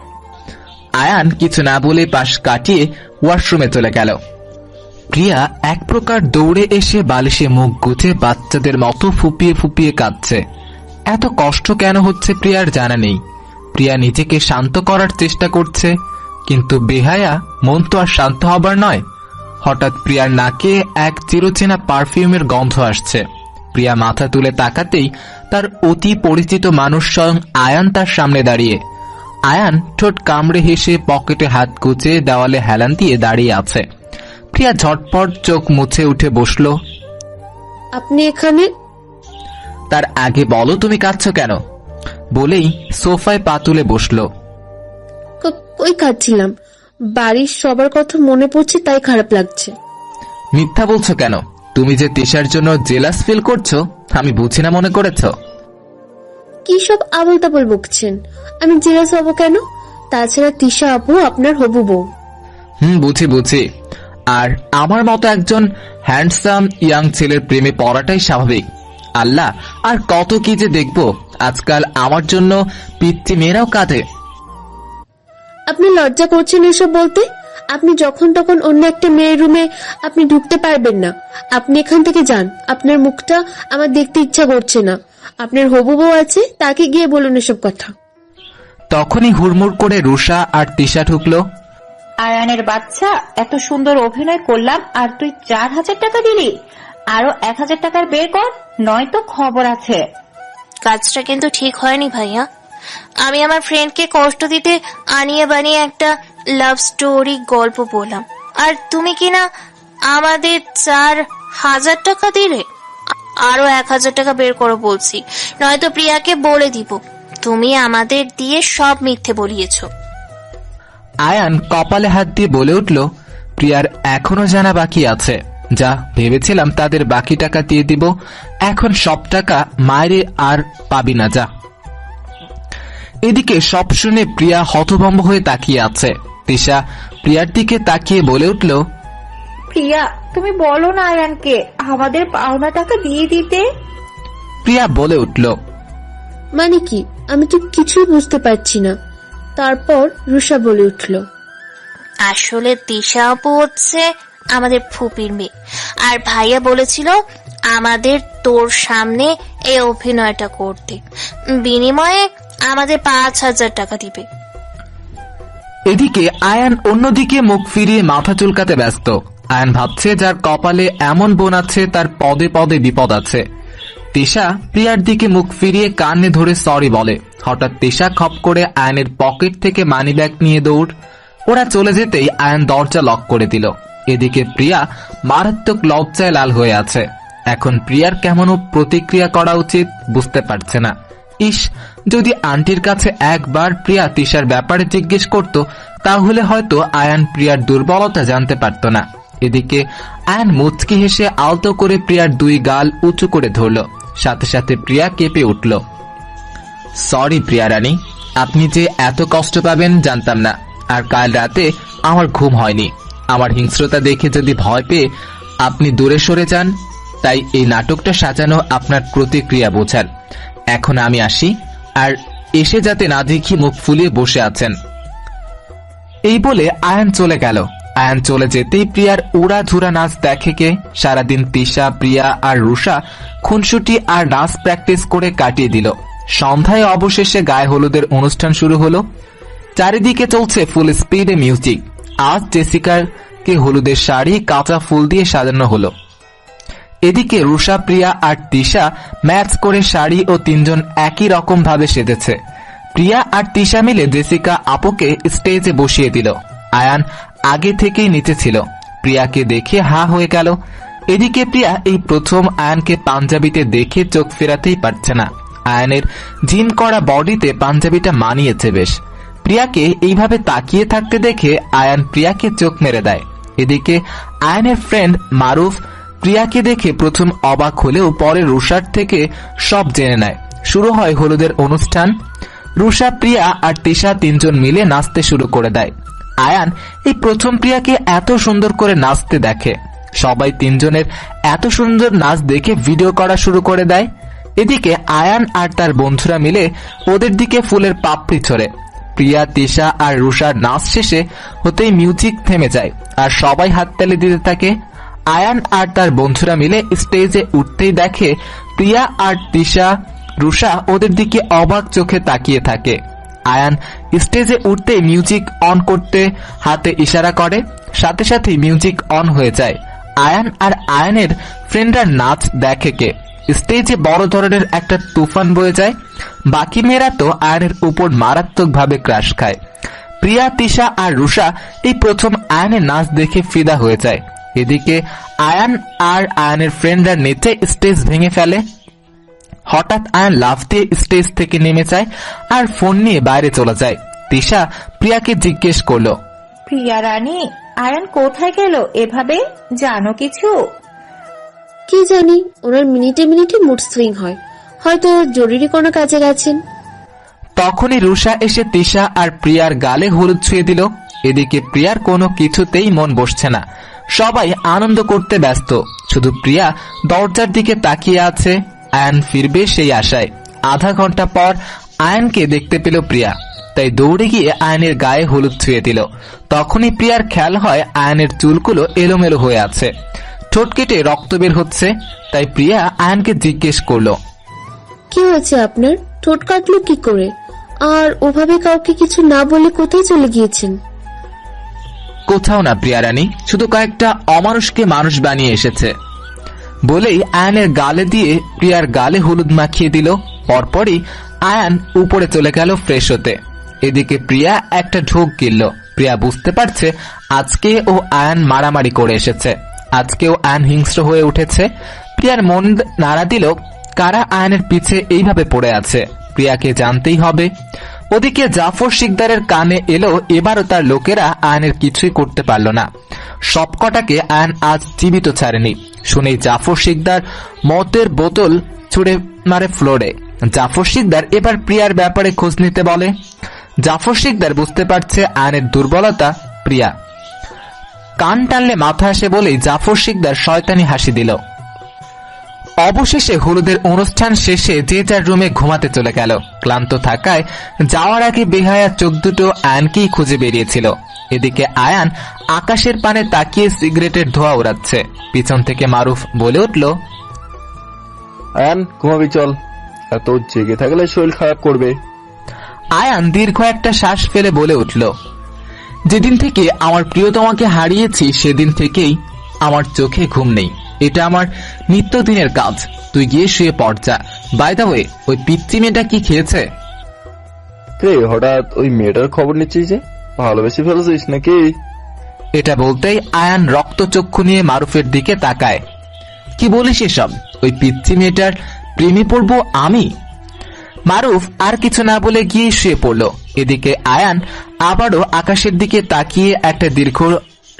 [SPEAKER 2] আয়ান কিছু না বলে পাশ কাটিয়ে ওয়াশরুমে চলে গেল। প্রিয়া এক প্রকার দৌড়ে এসে বালিশে মুখ গুজে বাচ্চাদের মতো ফুপিয়ে ফুপিয়ে কাঁদছে। এত কষ্ট কেন হচ্ছে প্রিয়ার জানা নেই। প্রিয়া নিজেকে শান্ত করার চেষ্টা করছে, কিন্তু বেহায়া মন তো আর শান্ত হবার নয়। হঠাৎ প্রিয়ার নাকে এক চিরচেনা পারফিউমের গন্ধ আসছে। প্রিয়া মাথা তুলে তাকাতেই তার অতি পরিচিত মানুষ স্বয়ং আয়ান তার সামনে দাঁড়িয়ে। আয়ান ঠোঁট কামড়ে হেসে পকেটে হাত গুজে দেওয়ালে হেলান দিয়ে দাঁড়িয়ে আছে। প্রিয়া ঝটপট চোখ মুছে উঠে বসল।
[SPEAKER 1] আপনি এখানে?
[SPEAKER 2] তার আগে বলো তুমি কাঁদছো কেন? বলেই সোফায় পা তুলে বসল।
[SPEAKER 1] ওই কাঁদছিলাম, বাড়ির সবার কথা মনে পড়ছে তাই খারাপ লাগছে।
[SPEAKER 2] মিথ্যা বলছো কেন? তুমি যে তিশার জন্য জেলাস ফিল করছো আমি বুঝি না মনে করেছো?
[SPEAKER 1] কি সব আবল তাবল বকছেন? আমি জেলাস হব কেন? তাছাড়া তিশা আপু আপনার হবু বউ।
[SPEAKER 2] বুঝি। আর আমার মতো একজন হ্যান্ডসাম ইয়াং ছেলের প্রেমে পড়াটাই স্বাভাবিক। আল্লাহ, আর কত কি যে দেখবো। আজকাল আমার জন্য পিচ্চি মেয়েরাও কাঁদে।
[SPEAKER 1] আপনি লজ্জা করছেন এসব বলতে? আপনি যখন তখন অন্য একটা মেয়ের রুমে আপনি ঢুকতে পারবেন না। আপনি এখান থেকে যান, আপনার মুখটা আমার দেখতে ইচ্ছা করছে না। আপনার হবু বউ আছে, তাকে গিয়ে বলুন এসব কথা।
[SPEAKER 2] তখনই হুড়মুড় করে রুষা আর তিশা ঢুকলো।
[SPEAKER 11] আয়ানের বাচ্চা, এত সুন্দর অভিনয় করলাম আর তুই 4,000 টাকা দিলি? আরো 1,000 টাকার বের কর, নয়তো খবর আছে।
[SPEAKER 6] কাজটা কিন্তু ঠিক হয়নি ভাইয়া। আমি আমার ফ্রেন্ডকে কষ্ট দিতে আনিয়ে বানিয়ে একটা লাভ স্টোরি গল্প বললাম, আর তুমি কিনা আমাদের 4,000 টাকা দিলে। আরো 1,000 টাকা বের করো বলছি, নয়তো প্রিয়াকে বলে দিব তুমি আমাদের দিয়ে সব মিথ্যে বলিয়েছ।
[SPEAKER 2] আয়ান কপালে হাত দিয়ে বলে উঠল, প্রিয়ার এখনো জানা বাকি আছে। যা ভেবেছিলাম তাদের বাকি টাকা দিয়ে দিব, এখন সব টাকা মায়েরে আর পাবি না, যা। এদিকে সব শুনে প্রিয়া হতভম্ব হয়ে তাকিয়ে আছে। তিশা প্রিয়ার দিকে তাকিয়ে বলে উঠল,
[SPEAKER 11] প্রিয়া, তুমি বলো না আয়ানকে আমাদের পাওনা টাকা দিয়ে দিতে।
[SPEAKER 2] প্রিয়া বলে উঠল,
[SPEAKER 1] মানে কি? আমি তো কিছুই বুঝতে পারছি না। তারপর রুষা বলে উঠল,
[SPEAKER 6] আসলে তিশা আপু হচ্ছে আমাদের ফুপির মেয়ে, আর ভাইয়া বলেছিল আমাদের তোর সামনে এই অভিনয়টা করতে, বিনিময়ে আমাদের 5,000 টাকা দিবে।
[SPEAKER 2] এদিকে আয়ান অন্যদিকে মুখ ফিরিয়ে মাথা চুলকাতে ব্যস্ত। আয়ান ভাবছে যার কপালে এমন বোন আছে তার পদে পদে বিপদ আছে। তিশা প্রিয়ার দিকে মুখ ফিরিয়ে কানে ধরে সরি বলে। হঠাৎ তিশা খপ করে আয়ানের পকেট থেকে মানিব্যাগ নিয়ে দৌড়। ওরা চলে যেতেই আয়ান দরজা লক করে দিল। এদিকে প্রিয়া মারাত্মক লজ্জায় লাল হয়ে আছে। এখন প্রিয়ার কেমন প্রতিক্রিয়া করা উচিত বুঝতে পারছে না। ইস, যদি আন্টির কাছে একবার প্রিয়া তিশার ব্যাপারে জিজ্ঞেস করত, তাহলে হয়তো আয়ান প্রিয়ার দুর্বলতা জানতে পারত না। এদিকে আয়ান মুচকি হেসে আলতো করে প্রিয়ার 2 গাল উঁচু করে ধরল। সাথে সাথে প্রিয়া কেঁপে উঠল। সরি প্রিয়া রানী, আপনি যে এত কষ্ট পাবেন জানতাম না। আর কাল রাতে আমার ঘুম হয়নি। আমার হিংস্রতা দেখে যদি ভয় পেয়ে আপনি দূরে সরে যান, তাই এই নাটকটা সাজানো আপনার প্রতিক্রিয়া বোঝার। এখন আমি আসি, আর এসে যাতে না দেখি মুখ ফুলিয়ে বসে আছেন। এই বলে আয়ান চলে গেল। আয়ান চলে যেতেই প্রিয়ার উড়াধুরা নাচ দেখে কে? সারাদিন তিশা, প্রিয়া আর রুষা খুনসুটি আর নাচ প্র্যাকটিস করে কাটিয়ে দিল। সন্ধ্যায় অবশেষে গায়ে হলুদের অনুষ্ঠান শুরু হলো। চারিদিকে চলছে ফুল স্পিডে মিউজিক। আজ জেসিকাকে হলুদের শাড়ি কাঁচা ফুল দিয়ে সাজানো হলো। এদিকে রুষা, প্রিয়া আর তিশা ম্যাচ করে শাড়ি ও 3 জন একই রকম ভাবে সেজেছে। প্রিয়া আর তিশা মিলে জেসিকা আপুকে স্টেজে বসিয়ে দিল। আয়ান আগে থেকেই নিচে ছিল। প্রিয়াকে দেখে হা হয়ে গেল। এদিকে প্রিয়া এই প্রথম আয়ানকে পাঞ্জাবিতে দেখে চোখ ফেরাতেই পারছে না। আয়ানের জিম করা বডিতে পাঞ্জাবিটা মানিয়েছে বেশ। প্রিয়াকে এইভাবে তাকিয়ে থাকতে দেখে আয়ান প্রিয়াকে চোখ মেরে দেয়। এদিকে আয়ানের ফ্রেন্ড মারুফ প্রিয়াকে দেখে প্রথম অবাক হলেও পরে রুষার থেকে সব জেনে নেয়। শুরু হয় হলুদের অনুষ্ঠান। রুষা, প্রিয়া আর তিশা 3 জন মিলে নাচতে শুরু করে দেয়। আয়ান এই প্রথম প্রিয়াকে এত সুন্দর করে নাচতে দেখে। সবাই 3 জনের এত সুন্দর নাচ দেখে ভিডিও করা শুরু করে দেয়। এদিকে আয়ান আর তার বন্ধুরা মিলে ওদের দিকে ফুলের পাপড়ি ছড়ে। প্রিয়া, তিশা আর রুষার নাচ শেষে হতেই মিউজিক থেমে যায় আর সবাই হাততালি দিতে থাকে। আয়ান আর তার বন্ধুরা মিলে স্টেজে উঠতেই দেখে প্রিয়া আর তিশা, রুষা ওদের দিকে অবাক চোখে তাকিয়ে থাকে। আয়ান স্টেজে উঠতেই মিউজিক অন করতে হাতে ইশারা করে। সাথে সাথে মিউজিক অন হয়ে যায়। আয়ান আর আয়ানের ফ্রেন্ডরা নাচ দেখে কে? স্টেজে বড় ধরনের একটা তুফান বয়ে যায়। বাকি মেয়েরা তো আয়ানের উপর মারাত্মকভাবে ক্রাশ খায়। প্রিয়া, তিশা আর রুষা এই প্রথম আয়ানের নাচ দেখে ফিদা হয়ে যায়। এদিকে আয়ান আর আয়ানের ফ্রেন্ডরা নেচে স্টেজ ভেঙে ফেলে। হঠাৎ আয়ান লাফ দিয়ে স্টেজ থেকে নেমে যায় আর ফোন নিয়ে বাইরে চলে যায়। তিশা প্রিয়াকে জিজ্ঞেস করলো,
[SPEAKER 11] প্রিয়া রানী, আয়ান কোথায় গেল এভাবে, জানো কিছু?
[SPEAKER 1] কি জানি, ওনার মিনিটে মিনিটে মুড সুইং হয়। হয়তো জরুরি কোনো কাজে গেছেন।
[SPEAKER 2] তখনই রুষা এসে তিশা আর প্রিয়ার গালে হলুদ ছুঁয়ে দিল। এদিকে প্রিয়ার কোনো কিছুতেই মন বসছে না, সবাই আনন্দ করতে ব্যস্ত, শুধু প্রিয়া দরজার দিকে তাকিয়ে আছে আয়ান ফিরবে সেই আশায়। আধা ঘন্টা পর আয়ানকে দেখতে পেল প্রিয়া, তাই দৌড়ে গিয়ে আয়ানের গায়ে হলুদ ছুঁয়ে দিল। তখনই প্রিয়ার খেয়াল হয় আয়ানের চুলগুলো এলোমেলো হয়ে আছে, ঠোঁট কেটে রক্ত বের হচ্ছে। তাই প্রিয়া আয়ানকে জিজ্ঞেস করলো,
[SPEAKER 1] কি হয়েছে আপনার? ঠোঁট কাটলো কি করে? আর ওভাবে কাউকে কিছু না বলে কোথায় চলে গিয়েছেন?
[SPEAKER 2] কোথাও না প্রিয়া রানী, শুধু কয়েকটা অমানুষকে মানুষ বানিয়ে এসেছে বলেই আয়ানের গালে দিয়ে প্রিয়ার গালে হলুদ মাখিয়ে দিল। পরপরই আয়ান উপরে চলে গেল ফ্রেশ হতে। এদিকে প্রিয়া একটা ঢোক গিলল। প্রিয়া বুঝতে পারছে আজকে ও আয়ান মারামারি করে এসেছে, আজকেও আয়ান হিংস্র হয়ে উঠেছে। প্রিয়ার মন নাড়া দিল কারা আয়ানের পিছে এইভাবে পড়ে আছে, প্রিয়াকে জানতেই হবে। ওদিকে জাফর শিকদারের কানে এলো এবারও তার লোকেরা আয়ানের কিছুই করতে পারল না। সবকটাকে আয়ান আজ জীবিত ছাড়েনি। শুনেই জাফর শিকদার মতের বোতল ছুড়ে মারে ফ্লোরে। জাফর শিকদার এবার প্রিয়ার ব্যাপারে খোঁজ নিতে বলে। জাফর শিকদার বুঝতে পারছে আয়ানের দুর্বলতা প্রিয়া। কান টানলে মাথা আসে বলেই জাফর শিকদার শয়তানি হাসি দিল। অবশেষে হলুদের অনুষ্ঠান শেষে যে যার রুমে ঘুমাতে চলে গেল। ক্লান্ত থাকায় যাওয়ার আগে বেহায়া চোখ দুটো আয়ানকেই খুঁজে বেরিয়েছিল। এদিকে আয়ান আকাশের পানে তাকিয়ে সিগারেটের ধোঁয়া উড়াচ্ছে। পিছন থেকে মারুফ বলে উঠল,
[SPEAKER 4] আয়ান ঘুমাবি চল, এত জেগে থাকলে শরীর খারাপ করবে।
[SPEAKER 2] আয়ান দীর্ঘ একটা শ্বাস ফেলে বলে উঠল, যেদিন থেকে আমার প্রিয়তমাকে হারিয়েছি সেদিন থেকেই আমার চোখে ঘুম নেই। এটা আমার নিত্যদিনের কাজ। তুই গিয়ে শুয়ে পড় যা। বাই দ্য ওয়ে, ওই পিচ্চি মেয়েটা কি খেয়েছে?
[SPEAKER 4] হঠাৎ ওই মেয়েটার খবর নিচ্ছিস যে, ভালোবেসে ফেলেছিস নাকি?
[SPEAKER 2] এটা বলতেই আয়ান রক্তচক্ষু নিয়ে মারুফের দিকে তাকায়। কি বলিস এসব? ওই পিচ্চি মেয়েটার প্রেমে পড়বো আমি? মারুফ আর কিছু না বলে গিয়ে শুয়ে পড়ল। এদিকে আয়ান আবারও আকাশের দিকে তাকিয়ে একটা দীর্ঘ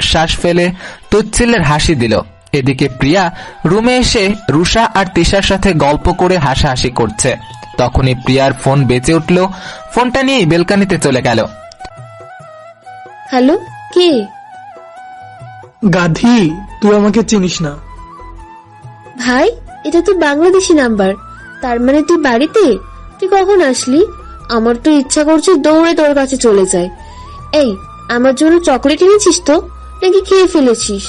[SPEAKER 2] শ্বাস ফেলে তচ্ছিলের হাসি দিল। এদিকে প্রিয়া রুমে এসে রুষা আর তিশার সাথে গল্প করে হাসাহাসি করছে। তখনই প্রিয়ার ফোন বেজে উঠল। ফোনটা নিয়ে বেলকানিতে চলে গেল।
[SPEAKER 1] হ্যালো, কে?
[SPEAKER 12] গাধি, তুই আমাকে চিনিস না?
[SPEAKER 1] ভাই, এটা তো বাংলাদেশি নাম্বার। তার মানে তুই বাড়িতে? তুই কখন আসলি? আমার তো ইচ্ছা করছে দৌড়ে তোর কাছে চলে যায়। এই, আমার জন্য চকলেট এনেছিস তো, নাকি খেয়ে ফেলেছিস?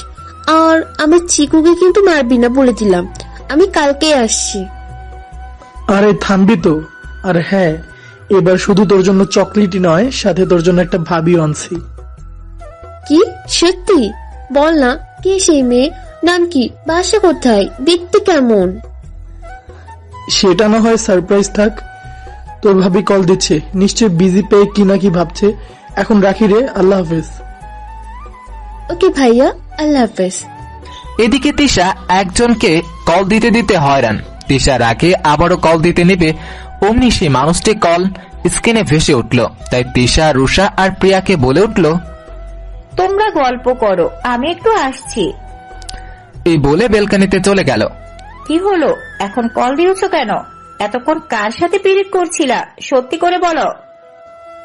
[SPEAKER 1] আর আমার চিকুকে কিন্তু মারবি না বলে দিলাম, আমি কালকে আসছি।
[SPEAKER 12] আরে থামবি তো। আর হ্যাঁ, এবার শুধু তোর জন্য চকলেটই নয়, সাথে তোর জন্য একটা ভাবিও আনছি।
[SPEAKER 1] কি সত্যি? বল না, কে সেই মেয়ে? নাম কি? বাসা কোথায়? দেখতে কেমন?
[SPEAKER 12] সেটা না হয় সারপ্রাইজ থাক। তোর ভাবি কল দিচ্ছে, নিশ্চয় বিজি পেয়ে কি না কি ভাবছে। এখন রাখি রে, আল্লাহ হাফেজ।
[SPEAKER 1] ওকে ভাইয়া, আল্লাহ হাফেজ।
[SPEAKER 2] এদিকে তিশা একজনকে কল দিতে দিতে হয়রান। তিশা রাগে আবারও কল দিতে নেবে, অমনি সেই মানুষটি কল স্ক্রিনে ভেসে উঠল। তাই তিশা, রুষা আর প্রিয়াকে বলে উঠল,
[SPEAKER 11] তোমরা গল্প করো, আমি একটু আসছি।
[SPEAKER 2] এই বলে বেলকানিতে চলে গেল।
[SPEAKER 11] কি হলো, এখন কল দিয়েছো কেন? এতক্ষণ কার সাথে পিরিত করছিলা? সত্যি করে বলো।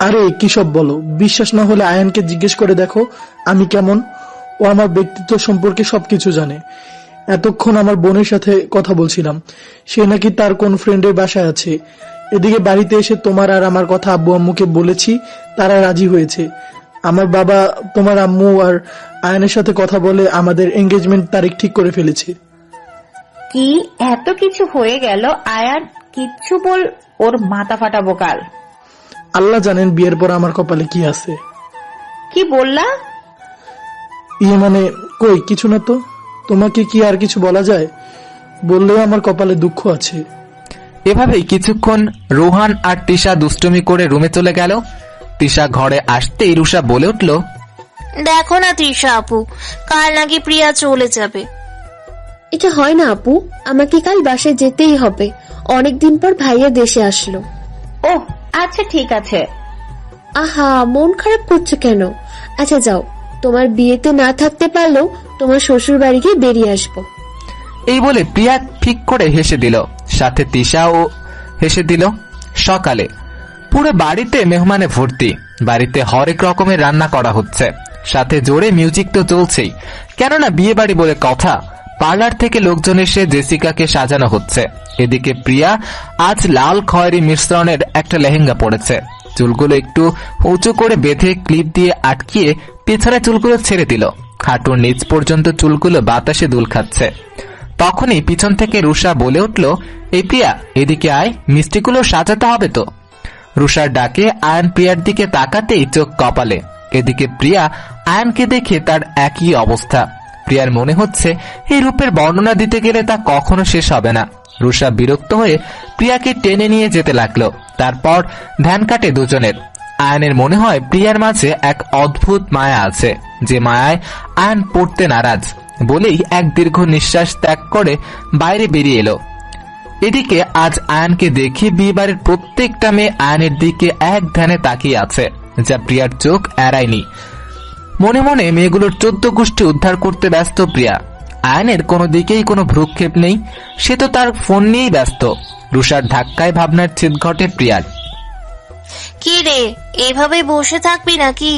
[SPEAKER 12] আরে কি সব বলো? বিশ্বাস না হলে আয়ানকে জিজ্ঞেস করে দেখো আমি কেমন। ও আমার ব্যক্তিত্ব সম্পর্কে সবকিছু জানে। এতক্ষণ আমার বোনের সাথে কথা বলছিলাম, সে নাকি তার কোন ফ্রেন্ডের বাসায় আছে। এদিকে বাড়িতে এসে তোমার আর আমার কথা আব্বু আম্মুকে বলেছি, তারা রাজি হয়েছে। আমার বাবা তোমার আম্মু আর আয়ানের সাথে কথা বলে আমাদের এঙ্গেজমেন্ট তারিখ ঠিক করে ফেলেছে।
[SPEAKER 11] কি এত কিছু হয়ে গেল? আয়ান কিচ্ছু বল, ওর মাথা ফাটাবো কাল।
[SPEAKER 12] আল্লাহ জানেন বিয়ের পর আমার কপালে কি আছে।
[SPEAKER 11] কি বললা?
[SPEAKER 12] মানে কই কিছু না তো। তোমাকে কি আর কিছু বলা যায়? বললেও আমার কপালে দুঃখ আছে।
[SPEAKER 2] এভাবেই কিছুক্ষণ রোহান আর তিশা দুষ্টুমি করে রুমে চলে গেল। তিশা ঘরে আসতেই রুষা বলে উঠল,
[SPEAKER 6] দেখো না তৃষা আপু, কাল নাকি প্রিয়া চলে যাবে।
[SPEAKER 1] এটা হয় না আপু, আমাকে কাল বাসায় যেতেই হবে। অনেকদিন পর ভাইয়া দেশে আসলো।
[SPEAKER 11] ওহ আচ্ছা ঠিক আছে।
[SPEAKER 1] আহা, মন খারাপ করছে কেন? আচ্ছা যাও, তোমার বিয়েতে না থাকতে পারলেও তোমার শ্বশুর বাড়ি গিয়ে বেরিয়ে আসবো।
[SPEAKER 2] এই বলে প্রিয়া ঠিক করে হেসে দিল। সাথে তিশা ও হেসে দিল। সকালে পুরো বাড়িতে মেহমানে ভর্তি। বাড়িতে হরেক রকমের রান্না করা হচ্ছে, সাথে জোরে মিউজিক তো চলছেই, কেননা বিয়ে বাড়ি বলে কথা। পার্লার থেকে লোকজন এসে জেসিকাকে সাজানো হচ্ছে। এদিকে প্রিয়া আজ লাল খয়েরি মিশ্রণের একটা লেহেঙ্গা পরেছে। চুলগুলো একটু উঁচু করে বেঁধে ক্লিপ দিয়ে আটকিয়ে পেছনে চুলগুলো ছেড়ে দিল। হাঁটুর নিচ পর্যন্ত চুলগুলো বাতাসে দুল খাচ্ছে। তখনই পিছন থেকে রুষা বলে উঠল, এই প্রিয়া, এদিকে আয়, মিষ্টিগুলো সাজাতে হবে তো। রুষার ডাকে আয়ান প্রিয়ার দিকে তাকাতেই চোখ কপালে। এদিকে প্রিয়া আয়ানকে দেখে তার একই অবস্থা। প্রিয়ার মনে হচ্ছে এই রূপের বর্ণনা দিতে গেলে তা কখনো শেষ হবে না। রুষা বিরক্ত হয়ে প্রিয়াকে টেনে নিয়ে যেতে লাগলো। তারপর ধ্যান কাটে দুজনের। আয়ানের মনে হয় প্রিয়ার মাঝে এক অদ্ভুত মায়া আছে, যে মায়ায় আয়ান পড়তে নারাজ। বলেই এক দীর্ঘ নিঃশ্বাস ত্যাগ করে বাইরে বেরিয়ে এলো। এদিকে আজ আয়ানকে দেখে বিয়েবাড়ির প্রত্যেকটা মেয়ে আয়ানের দিকে এক ধ্যানে তাকিয়ে আছে, যা প্রিয়ার চোখ এড়ায়নি। মনে মনে মেয়েগুলোর 14 গোষ্ঠী উদ্ধার করতে ব্যস্ত প্রিয়া। আয়ানের কোনো দিকেই কোনো ভ্রুক্ষেপ নেই, সে তো তার ফোন নিয়েই ব্যস্ত। রুষার ধাক্কায় ভাবনার ছেদ ঘটে প্রিয়ার।
[SPEAKER 6] কি রে, এভাবে বসে থাকবি নাকি?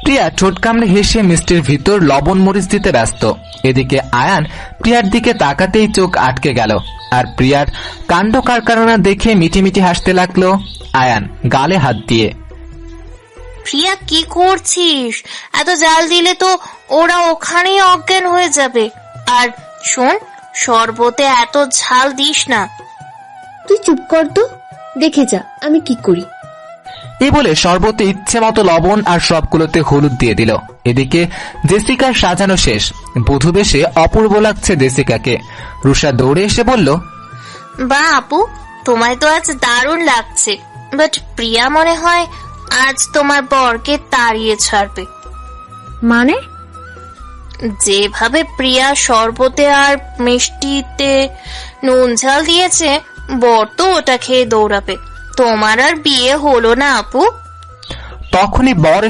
[SPEAKER 2] প্রিয়া ঠোঁট কামড়ে হেসে মিষ্টির ভিতর লবণ মরিচ দিতে ব্যস্ত। এদিকে আয়ান প্রিয়ার দিকে তাকাতেই চোখ আটকে গেল, আর প্রিয়ার কাণ্ড কারখানা দেখে মিটিমিটি হাসতে লাগলো আয়ান, গালে হাত দিয়ে।
[SPEAKER 6] প্রিয়া, কি করছিস? এত জাল দিলে তো ওরা ওখানেই অজ্ঞান হয়ে যাবে। আর শোন, শরবতে এত ঝাল দিস না।
[SPEAKER 1] তুই চুপ কর তো, দেখে যা আমি কি করি।
[SPEAKER 2] এই বলে শরবতে ইচ্ছে মতো লবণ আর সবগুলোতে হলুদ দিয়ে দিল। এদিকে জেসিকার সাজানো শেষ। বধূ বেশে অপূর্ব লাগছে জেসিকাকে। রুষা দৌড়ে এসে বলল,
[SPEAKER 6] বা আপু, তোমায় তো আজ দারুণ লাগছে, বাট প্রিয়া মনে হয় আজ তোমার বরকে তাড়িয়ে ছাড়বে।
[SPEAKER 9] মানে?
[SPEAKER 6] যেভাবে প্রিয়া শরবতে আর মিষ্টিতে নুন ঝাল দিয়েছে, বর তো ওটা খেয়ে দৌড়াবে। তোমার আর বিয়ে হলো না আপু।
[SPEAKER 2] তখনই বর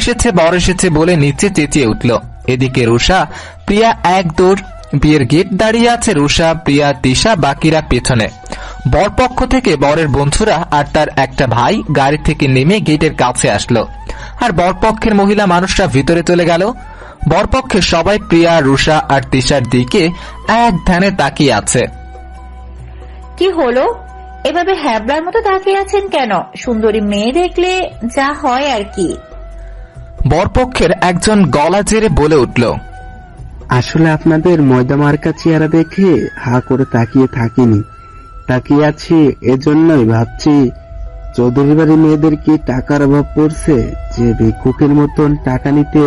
[SPEAKER 2] এসেছে বলে নিচে চেঁচিয়ে উঠল। এদিকে রুষা প্রিয়া এক দৌড়। বিয়ের গেট দাঁড়িয়ে আছে রুষা, প্রিয়া, তিশা, বাকিরা পেছনে। বরপক্ষ থেকে বরের বন্ধুরা আর তার একটা ভাই গাড়ি থেকে নেমে গেটের কাছে আসলো, আর বরপক্ষের মহিলা মানুষরা ভিতরে চলে গেল। বরপক্ষের সবাই প্রিয়া, রুষা আর তিশার দিকে এক ধ্যানে তাকিয়ে আছে।
[SPEAKER 11] কি হলো, এভাবে হ্যাবলার মতো তাকিয়ে আছেন কেন? সুন্দরী মেয়ে দেখলে যা হয় আর কি।
[SPEAKER 2] বরপক্ষের একজন গলা জেরে বলে উঠল,
[SPEAKER 13] আসলে আপনাদের ময়দা মার্কা চেহারা দেখে হা করে তাকিয়ে থাকিনি, তাকিয়ে আছি এজন্যই ভাবছি চৌধুরী বাড়ি মেয়েদের কি টাকার অভাব পড়ছে যে ভিক্ষুকের মতন টাকা নিতে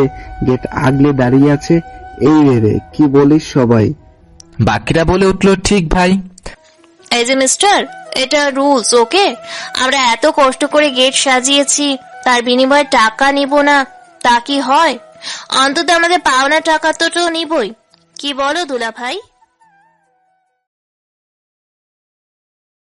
[SPEAKER 13] গেট আগলে দাঁড়িয়ে আছে, এই ভেবে। কি বলিস সবাই?
[SPEAKER 2] বাকিরা বলে উঠল, ঠিক ভাই।
[SPEAKER 6] এই যে মিস্টার, এটা রুলস, ওকে? আমরা এত কষ্ট করে গেট সাজিয়েছি, তার বিনিময়ে টাকা নিব না তা কি হয়? অন্তত আমাদের পাওনা টাকা তো নিবই। কি বলো দুলা ভাই?